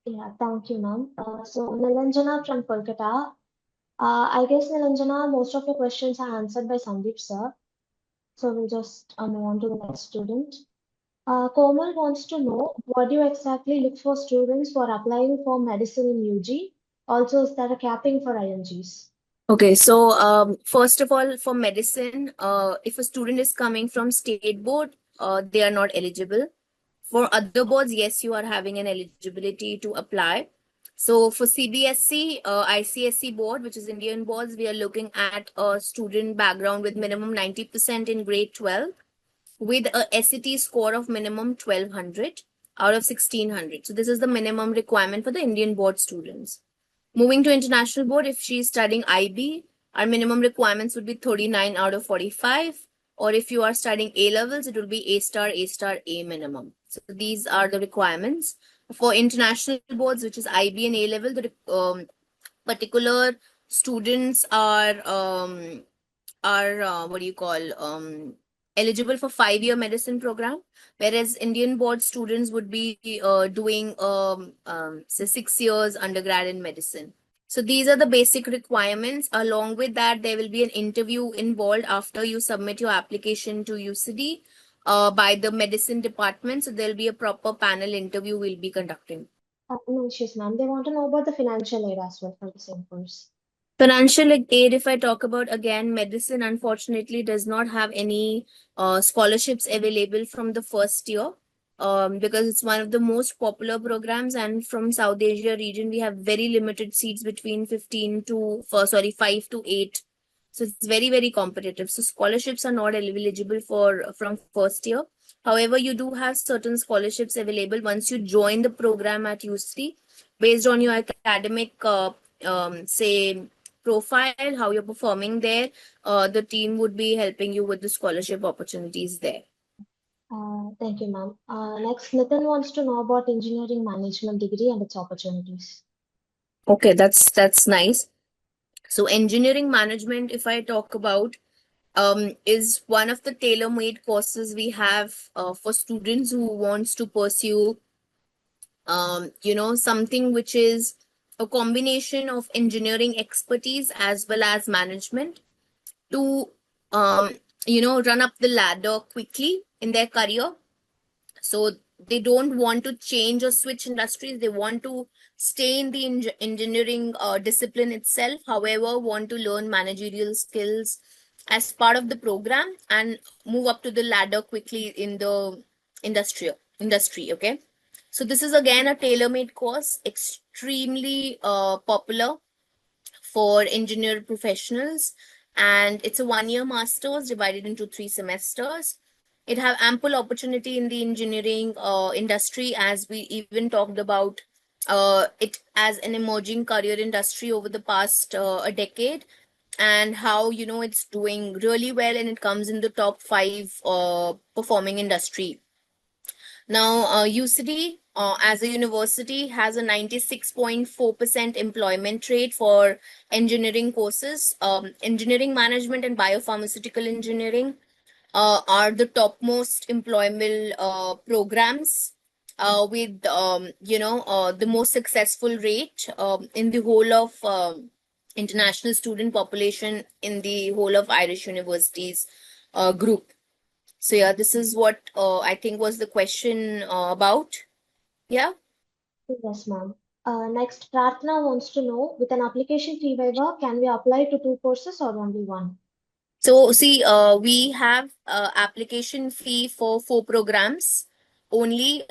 Yeah, thank you, ma'am. So Nilanjana from Kolkata. I guess Nilanjana, most of your questions are answered by Sandeep sir. So we'll just move on to the next student. Komal wants to know what do you exactly look for students who are applying for medicine in UG? Also, is there a capping for IMGs? Okay, so first of all, for medicine, if a student is coming from state board, they are not eligible. For other boards, yes, you are having an eligibility to apply. So for CBSC, ICSC board, which is Indian boards, we are looking at a student background with minimum 90% in grade 12, with a SAT score of minimum 1200 out of 1600. So this is the minimum requirement for the Indian board students. Moving to international board, if she is studying IB, our minimum requirements would be 39 out of 45. Or if you are studying A levels, it will be A star, A star, A minimum. So these are the requirements. For international boards, which is IB and A level, the particular students are what do you call eligible for 5-year medicine program, whereas Indian board students would be doing say 6 years undergrad in medicine. So these are the basic requirements. Along with that, there will be an interview involved after you submit your application to UCD by the medicine department. So there'll be a proper panel interview we'll be conducting. No issues, ma'am. They want to know about the financial aid as well for the same course. Financial aid, if I talk about again, medicine unfortunately does not have any scholarships available from the first year because it's one of the most popular programs, and from South Asia region we have very limited seats between 5 to 8. So it's very, very competitive. So scholarships are not eligible for from first year. However, you do have certain scholarships available once you join the program at UCD based on your academic say profile, how you're performing there. The team would be helping you with the scholarship opportunities there. Thank you, ma'am. Next, Nitin wants to know about engineering management degree and its opportunities. Okay, that's nice. So engineering management, if I talk about, is one of the tailor-made courses we have for students who wants to pursue, something which is a combination of engineering expertise as well as management to, run up the ladder quickly in their career. So they don't want to change or switch industries. They want to stay in the engineering discipline itself. However, want to learn managerial skills as part of the program and move up to the ladder quickly in the industry. Okay. So this is again a tailor-made course, extremely popular for engineer professionals, and it's a 1-year master's divided into 3 semesters. It have ample opportunity in the engineering industry, as we even talked about it as an emerging career industry over the past a decade, and how it's doing really well and it comes in the top 5 performing industry. Now, UCD as a university has a 96.4% employment rate for engineering courses. Engineering management and biopharmaceutical engineering are the topmost employment programs with the most successful rate in the whole of international student population in the whole of Irish universities group. So yeah, this is what I think was the question about. Yeah. Yes, ma'am. Next, Pratna wants to know, with an application fee waiver, can we apply to 2 courses or only one? So see, we have application fee for 4 programs only,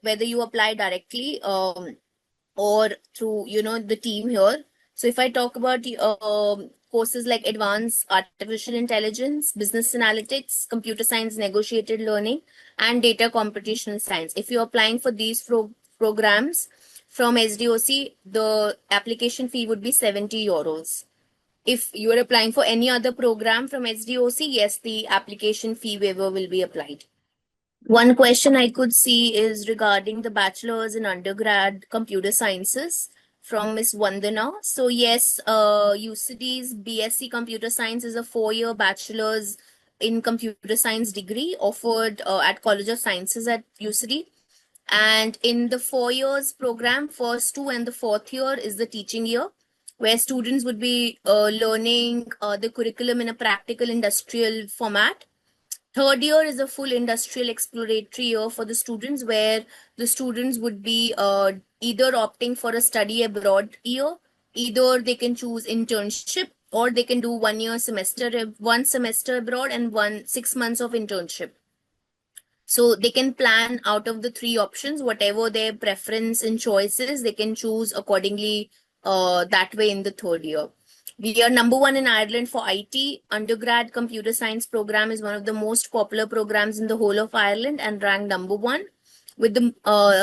whether you apply directly or through the team here. So if I talk about courses like advanced artificial intelligence, business analytics, computer science, negotiated learning, and data computational science, if you're applying for these programs from SDOC, the application fee would be 70 euros. If you are applying for any other program from SDOC, yes, the application fee waiver will be applied. One question I could see is regarding the bachelor's in undergrad computer sciences from Miss Vandana. So yes, UCD's BSc Computer Science is a 4-year bachelor's in computer science degree offered at College of Sciences at UCD. And in the 4 years program, first two and the fourth year is the teaching year, where students would be learning the curriculum in a practical industrial format. Third year is a full industrial exploratory year for the students, where the students would be either opting for a study abroad year, either they can choose internship, or they can do 1 year semester, 1 semester abroad, and 6 months of internship. So they can plan out of the three options, whatever their preference and choices, they can choose accordingly that way in the third year. We are number one in Ireland for IT. Undergrad computer science program is one of the most popular programs in the whole of Ireland and ranked number one with the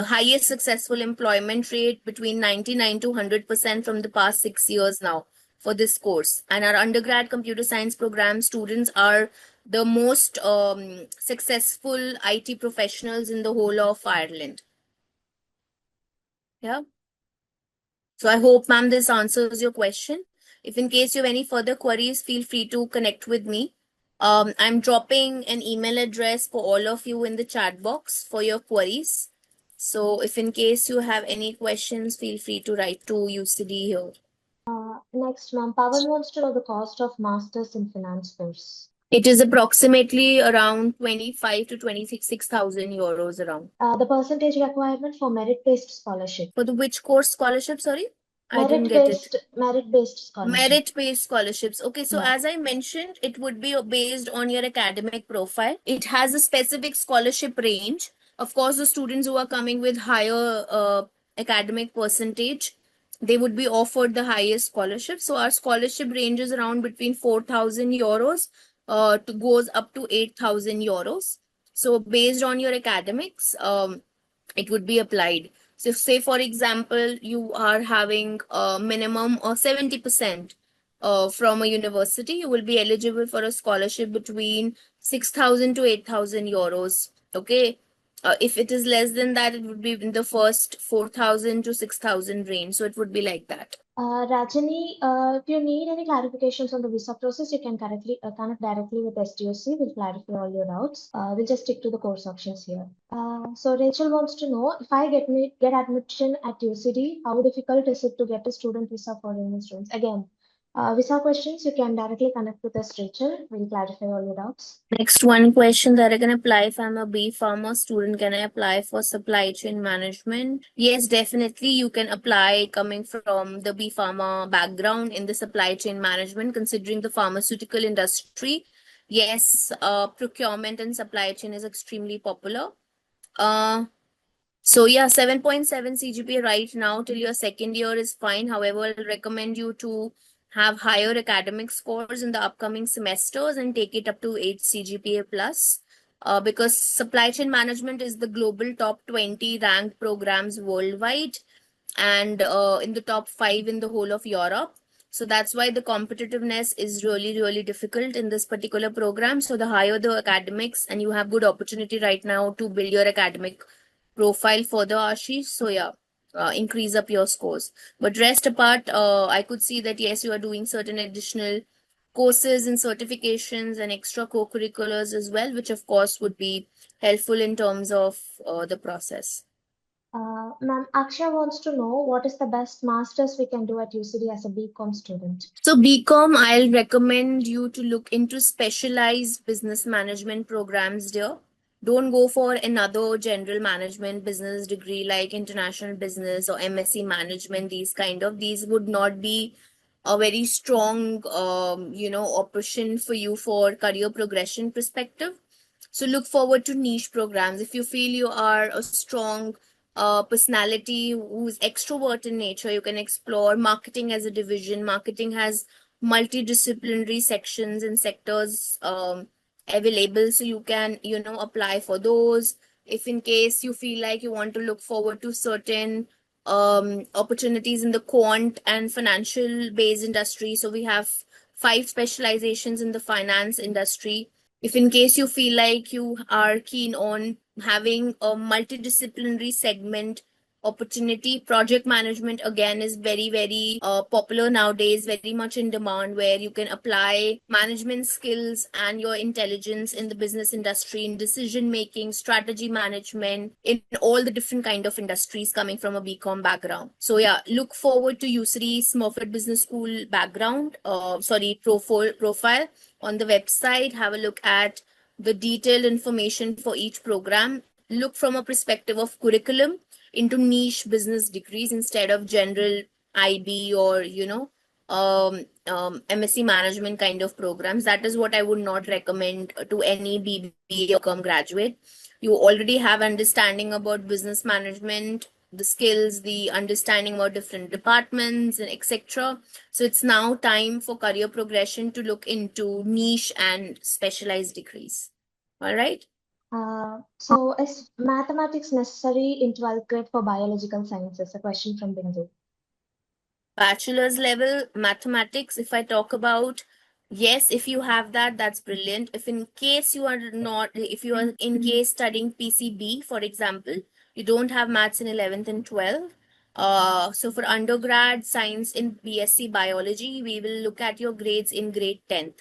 highest successful employment rate between 99 to 100% from the past 6 years now for this course. And our undergrad computer science program students are the most successful IT professionals in the whole of Ireland. Yeah. So I hope, ma'am, this answers your question. If in case you have any further queries, feel free to connect with me. I'm dropping an email address for all of you in the chat box for your queries. So if in case you have any questions, feel free to write to UCD here. Next, ma'am, Pawan wants to know the cost of Masters in Finance course. It is approximately around 25 to 26,000 euros around. The percentage requirement for merit-based scholarship. For the which course scholarship, sorry? I didn't get it. Merit-based scholarship. Merit-based scholarships. Okay, so Yeah. as I mentioned, it would be based on your academic profile. It has a specific scholarship range. Of course, the students who are coming with higher academic percentage, they would be offered the highest scholarship. So our scholarship ranges around between 4,000 euros to goes up to 8,000 euros. So based on your academics, it would be applied. So say, for example, you are having a minimum of 70% from a university, you will be eligible for a scholarship between 6,000 to 8,000 euros. Okay. If it is less than that, it would be in the first 4,000 to 6,000 range. So it would be like that. Rajani, if you need any clarifications on the visa process, you can connect directly with SDOC. We'll clarify all your doubts. We'll just stick to the course options here. So Rachel wants to know, if I get admission at UCD, how difficult is it to get a student visa for Indian students? Again, visa questions, you can directly connect with us, Rachel. We'll clarify all your doubts. Next one question that I can apply if I'm a B Pharma student, can I apply for supply chain management? Yes, definitely you can apply coming from the B Pharma background in the supply chain management, considering the pharmaceutical industry. Yes, procurement and supply chain is extremely popular. So yeah, 7.7 CGPA right now till your second year is fine. However, I'll recommend you to have higher academic scores in the upcoming semesters and take it up to 8 CGPA plus. Because supply chain management is the global top 20 ranked programs worldwide and in the top 5 in the whole of Europe. So that's why the competitiveness is really, really difficult in this particular program. So the higher the academics, and you have good opportunity right now to build your academic profile further, Ashish. So yeah, increase up your scores. But rest apart, I could see that yes, you are doing certain additional courses and certifications and extra co-curriculars as well, which of course would be helpful in terms of the process. Ma'am, Akshay wants to know what is the best masters we can do at UCD as a BCom student. So BCom, I'll recommend you to look into specialized business management programs there. Don't go for another general management business degree like international business or MSc management. These would not be a very strong, option for you for career progression perspective. So look forward to niche programs. If you feel you are a strong personality who's extrovert in nature, you can explore marketing as a division. Marketing has multidisciplinary sections and sectors available, so you can apply for those. If in case you feel like you want to look forward to certain opportunities in the quant and financial based industry, so we have 5 specializations in the finance industry. If in case you feel like you are keen on having a multidisciplinary segment opportunity. Project management again is very popular nowadays, very much in demand, where you can apply management skills and your intelligence in the business industry, in decision making, strategy management, in all the different kind of industries coming from a BCom background. So yeah, look forward to UCD Smurfit Business School background, profile on the website. Have a look at the detailed information for each program. Look from a perspective of curriculum into niche business degrees instead of general IB or MSc management kind of programs. That is what I would not recommend to any BBA or com graduate. You already have understanding about business management, the skills, the understanding about different departments and etc. So it's now time for career progression to look into niche and specialized degrees. All right. So is mathematics necessary in 12th grade for biological sciences? A question from Bindu. Bachelor's level mathematics, if I talk about, yes, if you have that, that's brilliant. If in case you are not, if you are in case studying PCB, for example, you don't have maths in 11th and 12th. So for undergrad science in BSc biology, we will look at your grades in grade 10th.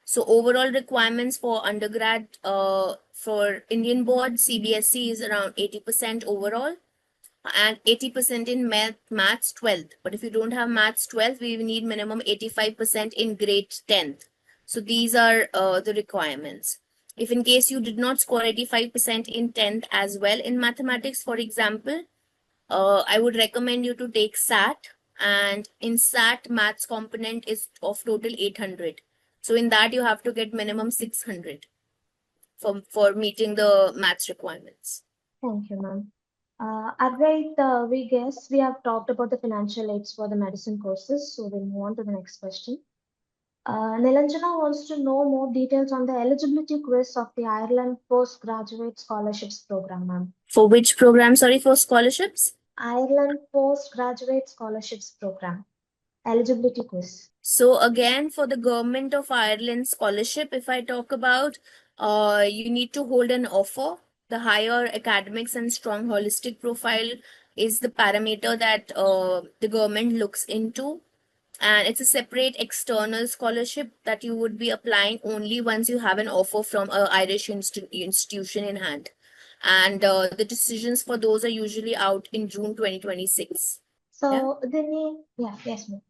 So overall requirements for undergrad for Indian board CBSE is around 80% overall and 80% in maths 12th. But if you don't have maths 12th, we need minimum 85% in grade 10th. So these are the requirements. If in case you did not score 85% in 10th as well in mathematics, for example, I would recommend you to take SAT, and in SAT maths component is of total 800. So in that you have to get minimum 600 for meeting the maths requirements. Thank you, ma'am. Advait, we guess we have talked about the financial aids for the medicine courses, so we'll move on to the next question. Nilanjana wants to know more details on the eligibility quiz of the Ireland Postgraduate Scholarships Program, ma'am. For which program, sorry, for scholarships? Ireland Postgraduate Scholarships Program. Eligibility quiz. So again, for the Government of Ireland scholarship, if I talk about, you need to hold an offer. The higher academics and strong holistic profile is the parameter that the government looks into. And it's a separate external scholarship that you would be applying only once you have an offer from an Irish institution in hand. And the decisions for those are usually out in June 2026. So, yes, ma'am.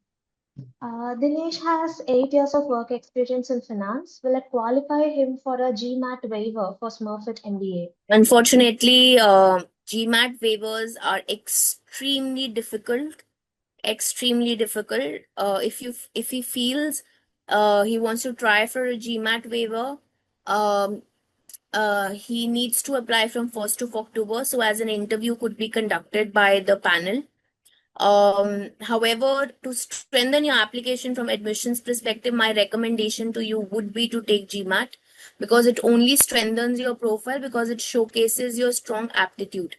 Dinesh has 8 years of work experience in finance. Will it qualify him for a GMAT waiver for Smurfit MBA? Unfortunately, GMAT waivers are extremely difficult. Extremely difficult. If he feels he wants to try for a GMAT waiver, he needs to apply from 1st of October. So as an interview could be conducted by the panel. However, to strengthen your application from admissions perspective, my recommendation to you would be to take GMAT because it only strengthens your profile because it showcases your strong aptitude.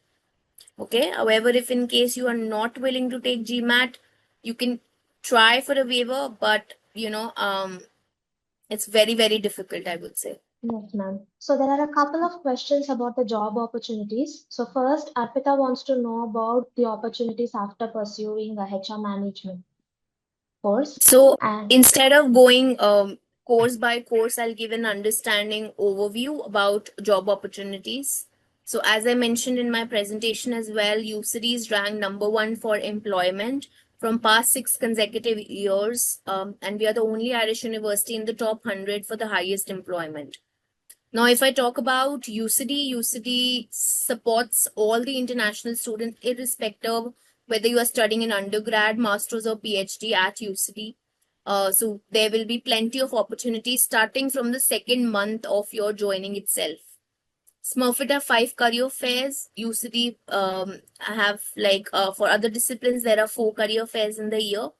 Okay. However, if in case you are not willing to take GMAT, you can try for a waiver, but it's very difficult, I would say. Yes, ma'am. So there are a couple of questions about the job opportunities. So first, Arpita wants to know about the opportunities after pursuing a HR management course. So And instead of going course by course, I'll give an understanding overview about job opportunities. So as I mentioned in my presentation as well, UCD is ranked #1 for employment from past 6 consecutive years. And we are the only Irish university in the top 100 for the highest employment. Now, if I talk about UCD supports all the international students, irrespective whether you are studying in undergrad, master's, or PhD at UCD. So there will be plenty of opportunities starting from the second month of your joining itself. Smurfit have 5 career fairs. UCD have for other disciplines, there are 4 career fairs in the year.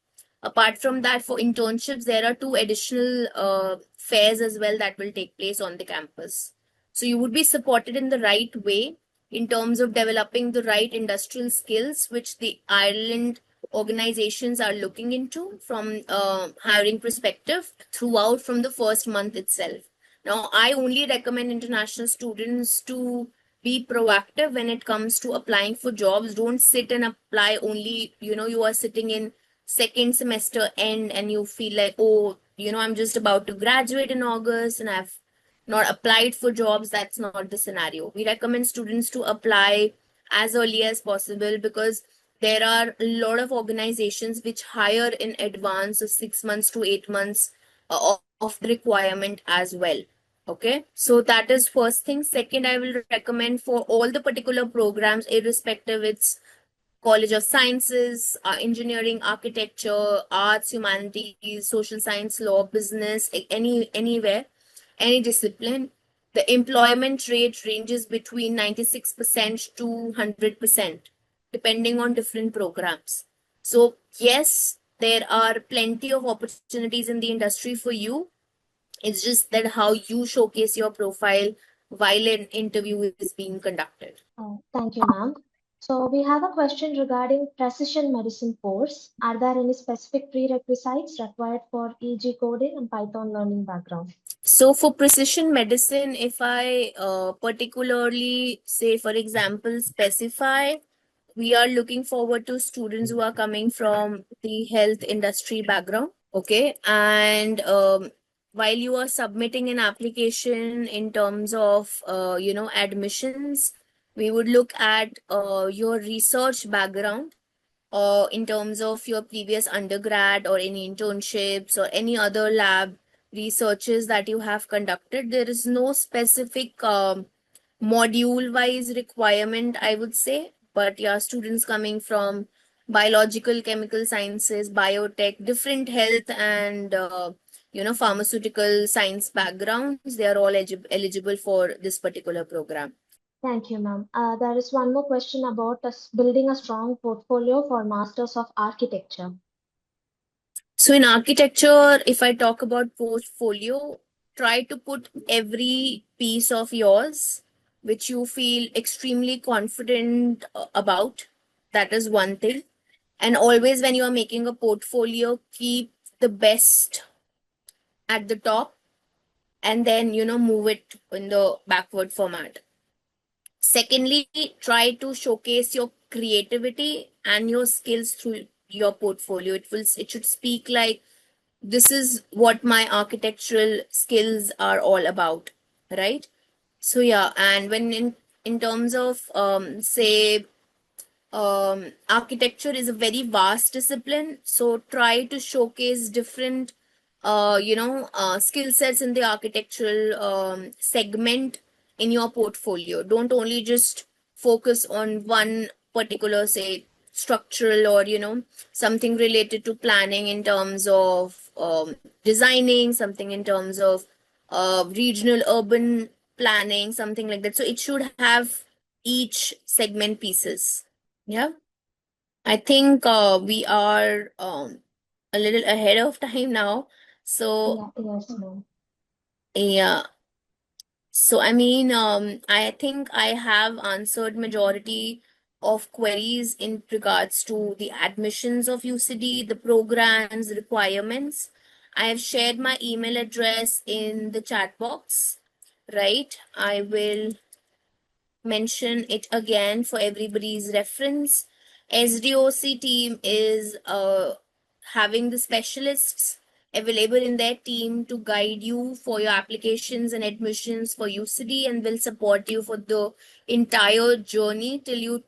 Apart from that, for internships, there are 2 additional fairs as well that will take place on the campus. So you would be supported in the right way in terms of developing the right industrial skills, which the Ireland organizations are looking into from hiring perspective throughout from the first month itself. Now, I only recommend international students to be proactive when it comes to applying for jobs. Don't sit and apply only, you are sitting in second semester end and you feel like, oh, I'm just about to graduate in August and I've not applied for jobs. That's not the scenario. We recommend students to apply as early as possible because there are a lot of organizations which hire in advance of 6 months to 8 months of the requirement as well. Okay, so that is first thing. Second, I will recommend for all the particular programs, irrespective it's College of Sciences, engineering, architecture, arts, humanities, social science, law, business, anywhere, any discipline, the employment rate ranges between 96% to 100%, depending on different programs. So yes, there are plenty of opportunities in the industry for you. It's just that how you showcase your profile while an interview is being conducted. Thank you, ma'am. So we have a question regarding precision medicine course. Are there any specific prerequisites required for EG coding and Python learning background? So for precision medicine, if I particularly say, for example, specify, we are looking forward to students who are coming from the health industry background. Okay. And while you are submitting an application in terms of, admissions, we would look at your research background in terms of your previous undergrad or any internships or any other lab researches that you have conducted. There is no specific module wise requirement, I would say. But yeah, students coming from biological, chemical sciences, biotech, different health and pharmaceutical science backgrounds, they are all eligible for this particular program. Thank you, ma'am. There is one more question about us building a strong portfolio for Masters of Architecture. So in architecture, if I talk about portfolio, try to put every piece of yours which you feel extremely confident about. That is one thing. And always when you are making a portfolio, keep the best at the top and then, move it in the backward format. Secondly, try to showcase your creativity and your skills through your portfolio. It should speak like, this is what my architectural skills are all about, right? So yeah, and when in terms of say architecture is a very vast discipline, so try to showcase different skill sets in the architectural segment in your portfolio. Don't only just focus on one particular, say, structural or something related to planning in terms of designing, something in terms of regional urban planning, something like that. So it should have each segment pieces. Yeah, I think we are a little ahead of time now. So Yes, ma'am. yeah, so I mean, I think I have answered majority of queries in regards to the admissions of UCD, the programs, requirements. I have shared my email address in the chat box, right? I will mention it again for everybody's reference. SDOC team is having the specialists available in their team to guide you for your applications and admissions for UCD and will support you for the entire journey till you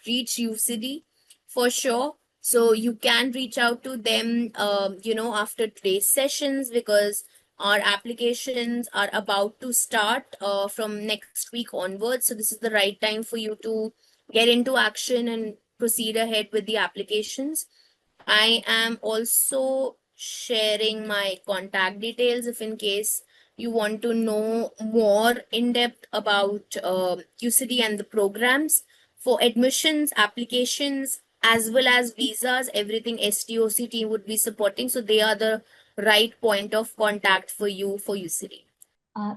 reach UCD for sure. So you can reach out to them, after today's sessions because our applications are about to start from next week onwards. So this is the right time for you to get into action and proceed ahead with the applications. I am also sharing my contact details if in case you want to know more in depth about UCD and the programs for admissions, applications, as well as visas, everything STOC team would be supporting. So they are the right point of contact for you for UCD.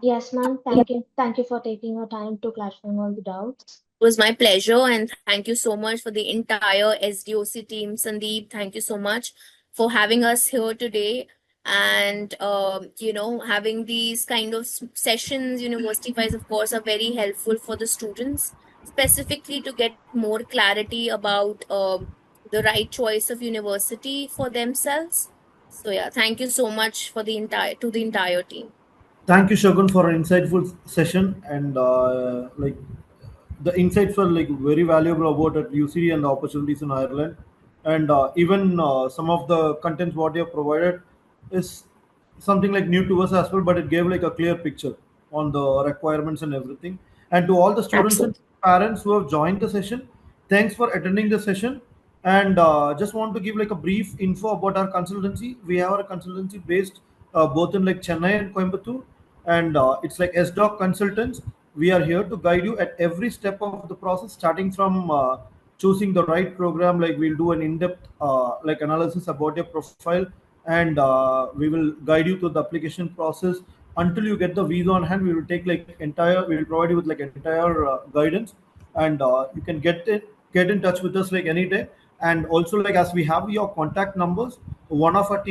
Yes, ma'am. Thank you. Thank you for taking your time to clarify all the doubts. It was my pleasure, and thank you so much for the entire SDOC team. Sandeep, thank you so much for having us here today. and having these kind of sessions university wise, of course, are very helpful for the students, specifically to get more clarity about the right choice of university for themselves. So yeah, thank you so much for the entire team. Thank you, Shagun, for an insightful session, and the insights were like very valuable about at UCD and the opportunities in Ireland, and even some of the contents what you have provided is something like new to us as well, but it gave like a clear picture on the requirements and everything. And to all the students and Absolutely. parents who have joined the session, thanks for attending the session. And just want to give like a brief info about our consultancy. We have a consultancy based both in like Chennai and Coimbatore, and it's like SDoc Consultants. We are here to guide you at every step of the process, starting from choosing the right program. Like we'll do an in-depth like analysis about your profile, and we will guide you through the application process until you get the visa on hand. We will take like entire. We will provide you with like entire guidance, and you can get in touch with us like any day. And also, like as we have your contact numbers, one of our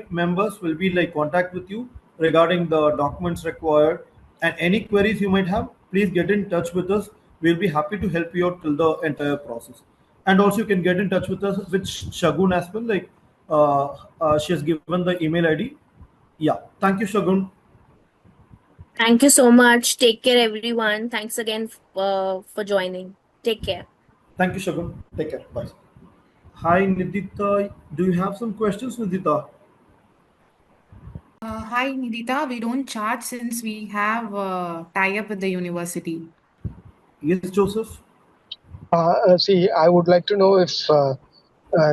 members will be like contact with you regarding the documents required, and any queries you might have, please get in touch with us. We'll be happy to help you out till the entire process. And also you can get in touch with us with Shagun as well, like she has given the email ID. Yeah, thank you, Shagun. Thank you so much. Take care, everyone. Thanks again for joining. Take care. Thank you, Shagun. Take care. Bye. Hi, Nidita. Do you have some questions, Nidita? Hi, Nidita. We don't charge since we have tie-up with the university. Yes, Joseph. See, I would like to know if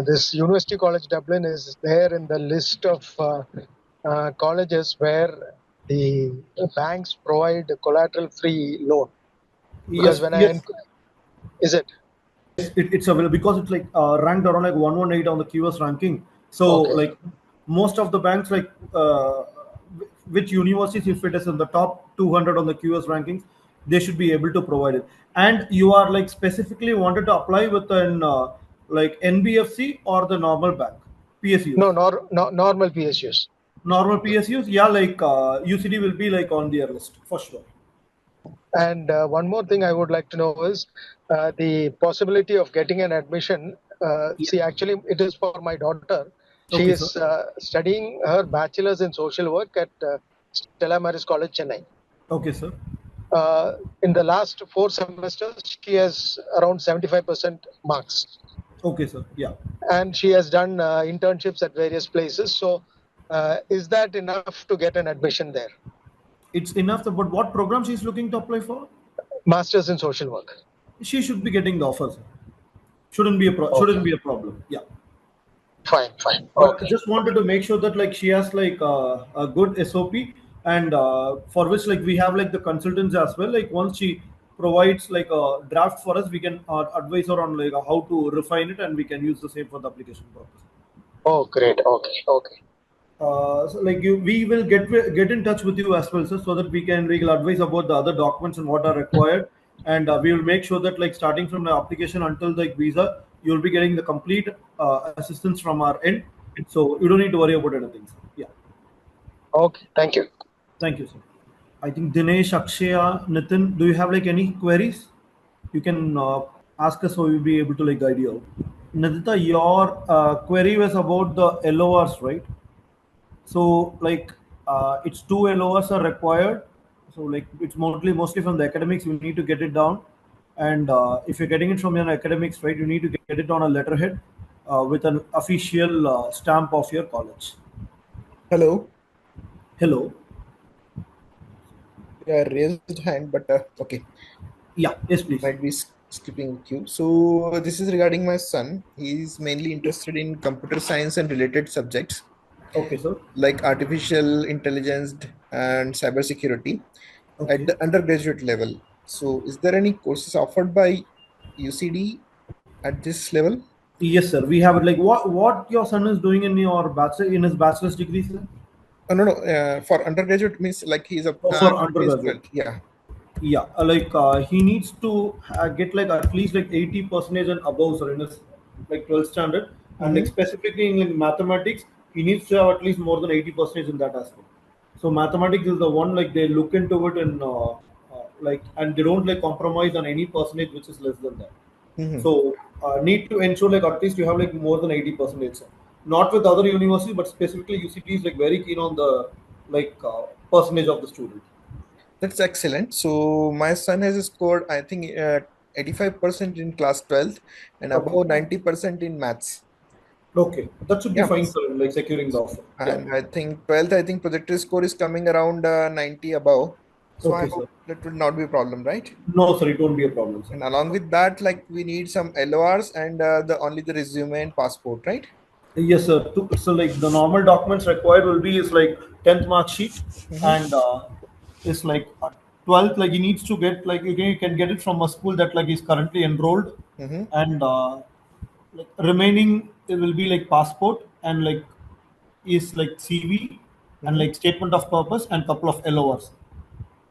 this University College Dublin is there in the list of colleges where the banks provide collateral-free loan. Because Yes, when yes. is it? It's available because it's like ranked around like 118 on the QS ranking. So Okay. like most of the banks, like which universities, if it is in the top 200 on the QS rankings, they should be able to provide it. And you are like specifically wanted to apply with an like NBFC or the normal bank, PSUs. No, normal PSUs. Normal PSUs, yeah, like UCD will be like on their list for sure. And one more thing I would like to know is the possibility of getting an admission. See, actually, it is for my daughter. She Okay, is studying her bachelor's in social work at Stella Maris College, Chennai. Okay, sir. In the last 4 semesters, she has around 75% marks. Okay, sir. Yeah. And she has done internships at various places. So, is that enough to get an admission there? It's enough. But what program she's looking to apply for? Master's in social work. She should be getting the offers. Shouldn't be a shouldn't be a problem. Yeah. Fine. But Okay. just wanted to make sure that like she has like a good SOP, and for which like we have like the consultants as well. Like once she provides like a draft for us, we can advise her on like how to refine it, and we can use the same for the application purpose. Oh, great. Okay. So like we will get in touch with you as well, sir, so that we will advise about the other documents and what are required, and we will make sure that like starting from the application until the visa, you will be getting the complete assistance from our end. So you don't need to worry about anything, sir. Yeah, Okay. Thank you. thank you, sir. I think Dinesh, Akshaya, Nitin, do you have like any queries? You can ask us, so we'll be able to like guide you out. Nidita, your query was about the LORs, right? So like it's two LORs are required. So like it's mostly from the academics. You need to get it down, and if you're getting it from your academics, right, you need to get it on a letterhead with an official stamp of your college. Hello. Hello. Yeah, raised hand, but okay. Yeah. Yes, please. Might be skipping queue. So this is regarding my son. He's mainly interested in computer science and related subjects. Okay, sir. Like artificial intelligence and cybersecurity at the undergraduate level. So is there any courses offered by UCD at this level? Yes, sir. We have it. Like what your son is doing in his bachelor's degree, sir? No. For undergraduate means like he's a for undergraduate. Yeah. Yeah, like he needs to get like at least like 80% and above, sir, in his like 12th standard, and like specifically in like mathematics, he needs to have at least more than 80% in that aspect. So mathematics is the one like they look into it and like and they don't like compromise on any percentage which is less than that. Hmm. So need to ensure like at least you have like more than 80%. Not with other universities, but specifically UCT is like very keen on the like percentage of the student. That's excellent. So my son has scored, I think, 85% in class 12th and Okay. above 90% in maths. Okay, that should be Yeah. fine for like securing the offer. Yeah. And I think 12th, I think projected score is coming around 90 above. So I Okay, hope sir. that will not be a problem, right? No, sir, it won't be a problem, sir. And along with that, like we need some LORs and the only the resume and passport, right? Yes, sir. So like the normal documents required will be is like 10th mark sheet Mm-hmm. and is like 12th like he needs to get like you can get it from a school that like is currently enrolled Mm-hmm. and like remaining it will be like passport and like is like CV and Mm-hmm. like statement of purpose and couple of LORs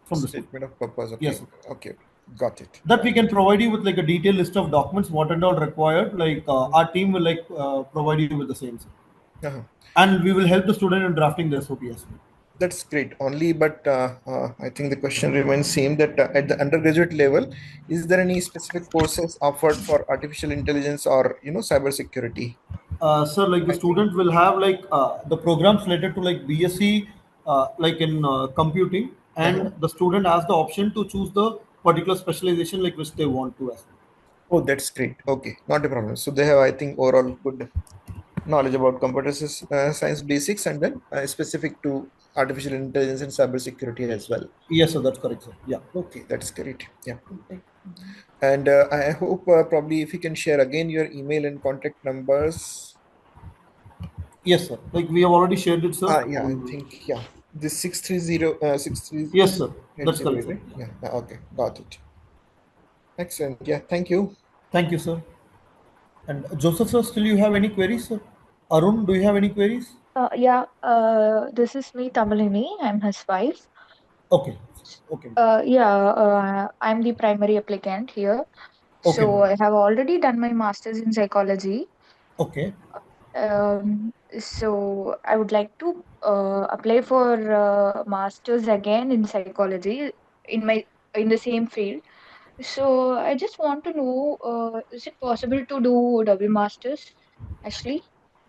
from the school. Statement of purpose. Yes, Okay. sir. Okay. Got it. That Got we can provide you with like a detailed list of documents what and all required like it. our team will like provide you with the same, sir. Uh-huh. And we will help the student in drafting the SOP as well. That's great. Only, but I think the question remains same that at the undergraduate level, is there any specific courses offered for artificial intelligence or cyber security? Sir, like the student will have like the programs related to like BSc, like in computing, Uh-huh. and the student has the option to choose the particular specialization like which they want to as well. Oh, that's great. Okay, not a problem. So they have, I think, overall good knowledge about computer science basics and then specific to artificial intelligence and cyber security as well. Yes, sir, that's correct, sir. Yeah. Okay, that's great. Yeah. And I hope probably if you can share again your email and contact numbers. Yes, sir. Like we have already shared it, sir. Yeah, I think, yeah. This 630 Yes, sir. That's 6380, correct, sir. right? Yeah. Yeah, okay, got it. Excellent. Yeah, thank you. Thank you, sir. And Joseph, sir, still you have any queries, sir? Arun, do you have any queries? This is me, Tamalini. I'm his wife. Okay. Okay. I'm the primary applicant here. Okay, So madam. I have already done my master's in psychology. Okay. So I would like to apply for master's again in psychology in my in the same field. So I just want to know, is it possible to do double masters, actually?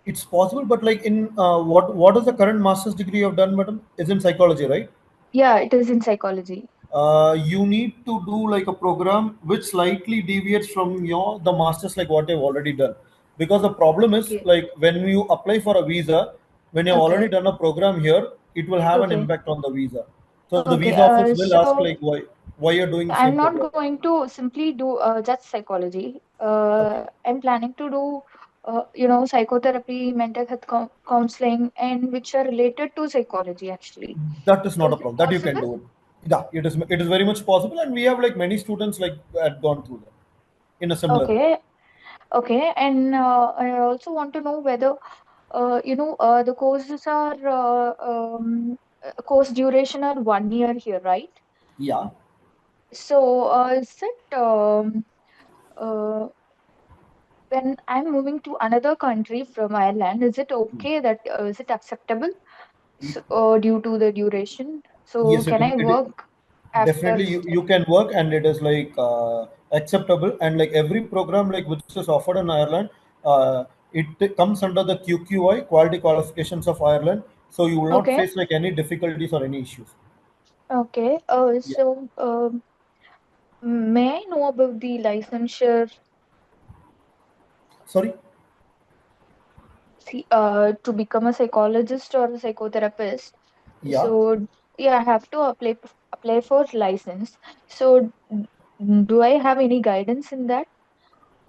It's possible, but like in what is the current master's degree you have done, madam? Is in psychology, right? Yeah, it is in psychology. You need to do like a program which slightly deviates from your the masters like what they've already done. Because the problem is Okay. like when you apply for a visa, when you've already Okay. done a program here, it will have an Okay. impact on the visa. So the Okay. visa office will ask So like why you're doing the I'm same not program. going to simply do just psychology. Okay. I'm planning to do, psychotherapy, mental health counseling, and which are related to psychology, actually. That is not a Is it problem. That you can possible? do it. Yeah, it is very much possible, and we have like many students like had gone through that in a similar way. Okay. Okay. And I also want to know whether, the courses are, course duration are 1 year here, right? Yeah. So, is it uh, when I'm moving to another country from Ireland, is it okay that is it acceptable due to the duration? So Yes, can I it is work after definitely you can work and it is like acceptable and like every program like which is offered in Ireland, it comes under the QQI quality qualifications of Ireland, so you will not Okay, face like any difficulties or any issues. okay. Yeah. May I know about the licensure? Sorry. See, to become a psychologist or a psychotherapist. Yeah. So yeah, I have to apply for license. So do I have any guidance in that?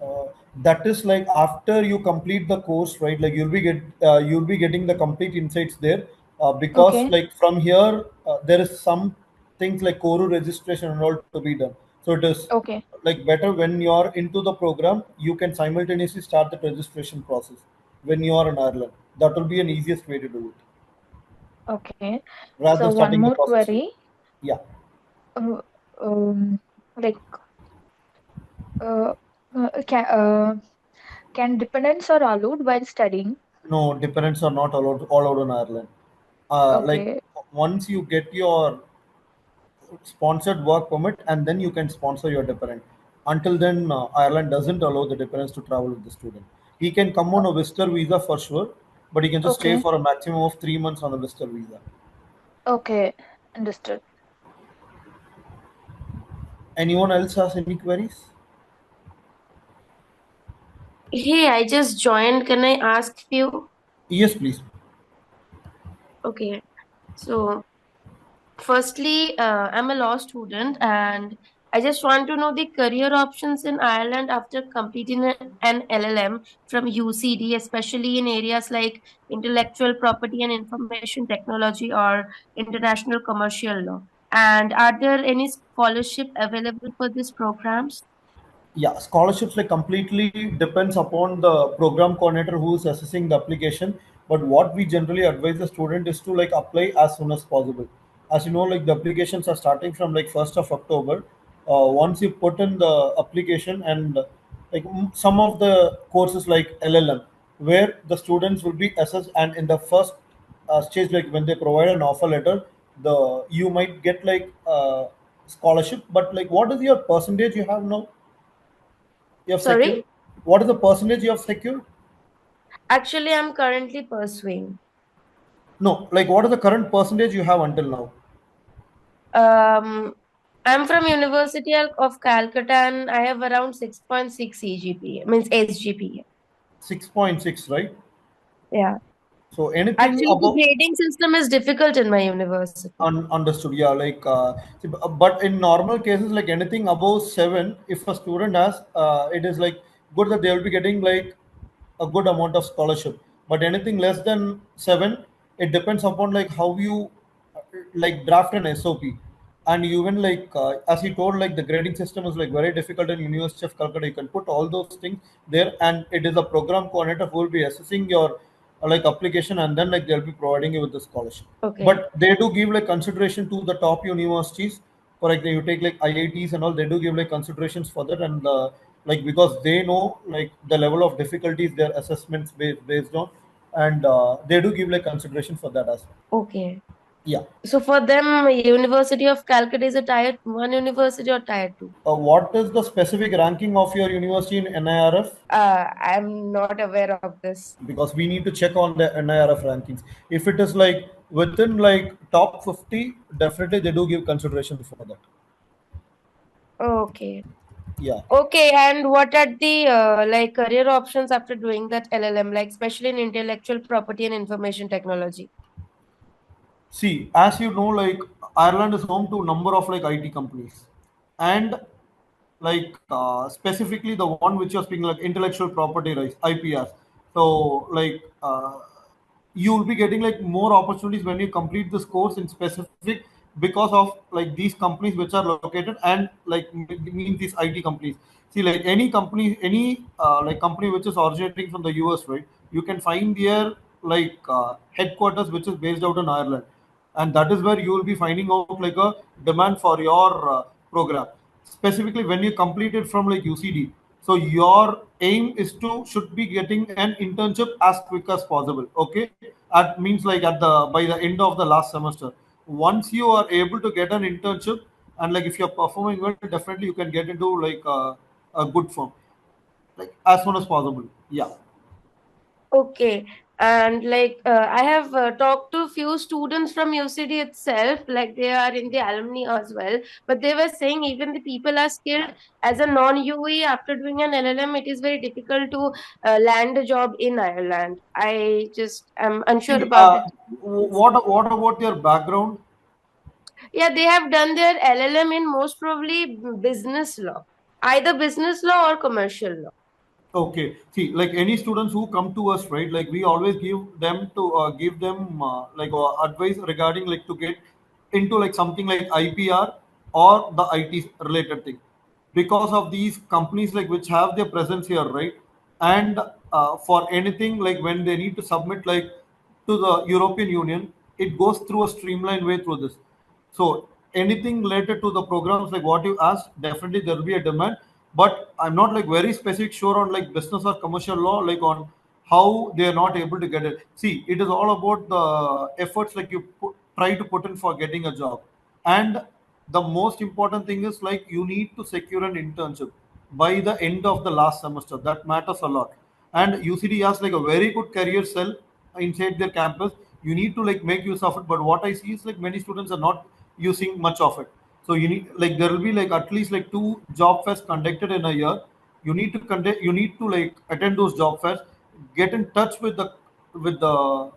uh, that is like after you complete the course, right? Like you'll be getting the complete insights there, because Okay, like from here there is some things like core registration and all to be done. So it is okay, like better when you are into the program, you can simultaneously start the registration process when you are in Ireland. That will be an easiest way to do it okay. rather So than one starting the more process here. query. Yeah. Uh, like uh, can dependents are allowed while studying? No, dependents are not allowed all over in Ireland. Like Okay. once you get your sponsored work permit, and then you can sponsor your dependent. Until then, Ireland doesn't allow the dependents to travel with the student. He can come on a visitor visa for sure, but he can just stay Okay. for a maximum of 3 months on a visitor visa. Okay. Understood. Anyone else has any queries? Hey, I just joined. Can I ask you? Yes, please. Okay. So, firstly, I'm a law student and I just want to know the career options in Ireland after completing an LLM from UCD, especially in areas like intellectual property and information technology or international commercial law. And are there any scholarship available for these programs? Yeah, scholarships like completely depends upon the program coordinator who is assessing the application. But what we generally advise the student is to like apply as soon as possible. As you know, like the applications are starting from like 1st of October. Once you put in the application and like some of the courses like LLM, where the students will be assessed, and in the first stage, like when they provide an offer letter, the you might get like scholarship. But like, what is your percentage you have now? You have Sorry? secured? What is the percentage you have secured? Actually, I'm currently pursuing. No, like what is the current percentage you have until now? Um, I'm from University of Calcutta and I have around 6.6 CGPA, means SGPA. 6.6, right? Yeah. So anything Actually, the above grading system is difficult in my university. understood, yeah. Like, but in normal cases, like anything above 7, if a student has, it is like good that they will be getting like a good amount of scholarship. But anything less than 7, it depends upon like how you like draft an SOP. And even like as he told, like the grading system is like very difficult in University of Calcutta. You can put all those things there, and it is a program coordinator who will be assessing your like application, and then like they'll be providing you with the scholarship. Okay. But they do give like consideration to the top universities. For like you take like IITs and all, they do give like considerations for that. And like because they know like the level of difficulties their assessments based on, and they do give like consideration for that as well. Okay. Yeah. So for them, University of Calcutta is a tier 1 university or tier 2? What is the specific ranking of your university in NIRF? I'm not aware of this. Because we need to check on the NIRF rankings. If it is like within like top 50, definitely they do give consideration for that. Okay. Yeah. Okay, and what are the like career options after doing that LLM, like especially in intellectual property and information technology? See, as you know, like Ireland is home to number of like IT companies, and like specifically the one which you're speaking like intellectual property rights (IPRs). So like you will be getting like more opportunities when you complete this course in specific, because of like these companies which are located, and like mean these IT companies. See, like any company, any like company which is originating from the US, right? You can find their like headquarters which is based out in Ireland, and that is where you will be finding out like a demand for your program, specifically when you complete it from like UCD. So your aim is to should be getting an internship as quick as possible. Okay, at means like at the by the end of the last semester. Once you are able to get an internship, and like if you're performing well, definitely you can get into like a good firm like as soon as possible. Yeah. Okay. And like I have talked to few students from UCD itself, like they are in the alumni as well. But they were saying even the people are skilled as a non-UE after doing an LLM, it is very difficult to land a job in Ireland. I just am unsure See, about it. what about your background? Yeah, they have done their LLM in most probably business law, either business law or commercial law. Okay. See, like any students who come to us, right? Like we always give them like advice regarding like to get into like something like IPR or the IT related thing, because of these companies like which have their presence here, right? And for anything like when they need to submit like to the European Union, it goes through a streamlined way through this. So anything related to the programs like what you asked, definitely there will be a demand. But I'm not like very specific sure on like business or commercial law, like on how they are not able to get it. See, it is all about the efforts like you try to put in for getting a job. And the most important thing is like you need to secure an internship by the end of the last semester. That matters a lot. And UCD has like a very good career cell inside their campus. You need to like make use of it. But what I see is like many students are not using much of it. So you need like there will be like at least like two job fairs conducted in a year. You need to conduct. You need to like attend those job fairs, get in touch with the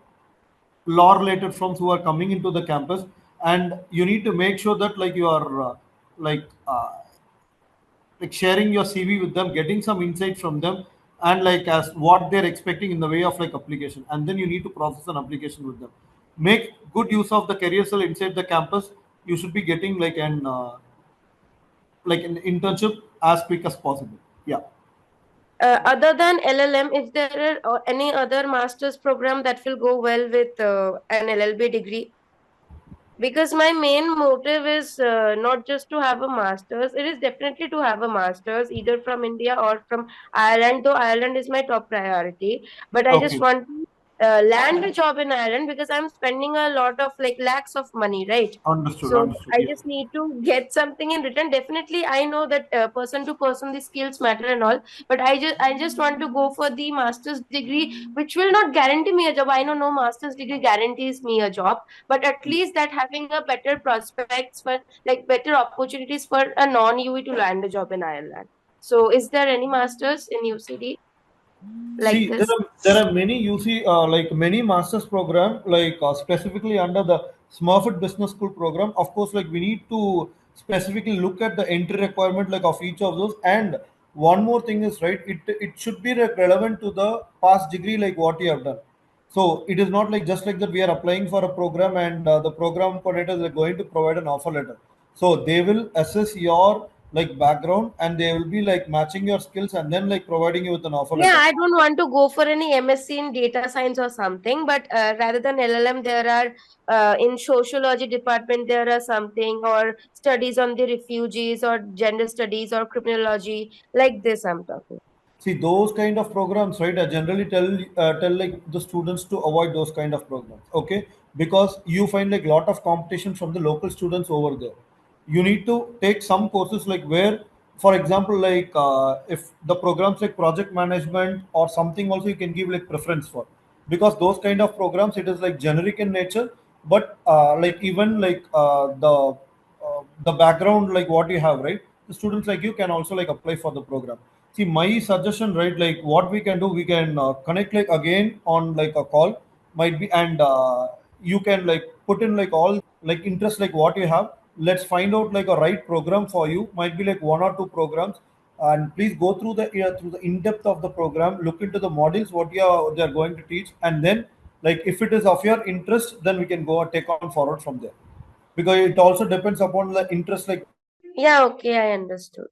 law related firms who are coming into the campus, and you need to make sure that like you are like uh, like sharing your CV with them, getting some insight from them, and like as what they're expecting in the way of like application, and then you need to process an application with them. Make good use of the career cell inside the campus. You should be getting like an internship as quick as possible. Yeah. Other than LLM, is there any other master's program that will go well with an LLB degree? Because my main motive is not just to have a master's, it is definitely to have a master's either from India or from Ireland, though Ireland is my top priority. But I just Okay. want to land a job in Ireland because I'm spending a lot of like lakhs of money, right? Understood. So Understood. I Yeah. just need to get something in return. Definitely, I know that person to person the skills matter and all, but I just want to go for the master's degree, which will not guarantee me a job. I know no master's degree guarantees me a job, but at least that having a better prospects for like better opportunities for a non-UE to land a job in Ireland. So is there any masters in UCD like See, this? there are many UC like many masters program like specifically under the Smurfit Business School program. Of course, like we need to specifically look at the entry requirement like of each of those. And one more thing is right, it should be like relevant to the past degree like what you have done. So it is not like just like that we are applying for a program and the program coordinators are going to provide an offer letter. So they will assess your like background and they will be like matching your skills and then like providing you with an offer Yeah, letter. I don't want to go for any MSc in data science or something, but rather than LLM, there are in sociology department there are something or studies on the refugees or gender studies or criminology like this. I'm talking. See those kind of programs, right? I generally tell like the students to avoid those kind of programs, okay? Because you find like lot of competition from the local students over there. You need to take some courses like where, for example, like if the programs like project management or something, also you can give like preference for, because those kind of programs it is like generic in nature, but like even like the background like what you have, right? The students like you can also like apply for the program. See, my suggestion, right? Like what we can do, we can connect like again on like a call, might be, and you can like put in like all like interest like what you have. Let's find out like a right program for you. Might be like one or two programs, and please go through the in depth of the program. Look into the modules what they are going to teach, and then like if it is of your interest, then we can go and take on forward from there, because it also depends upon the interest like. Yeah, okay, I understood.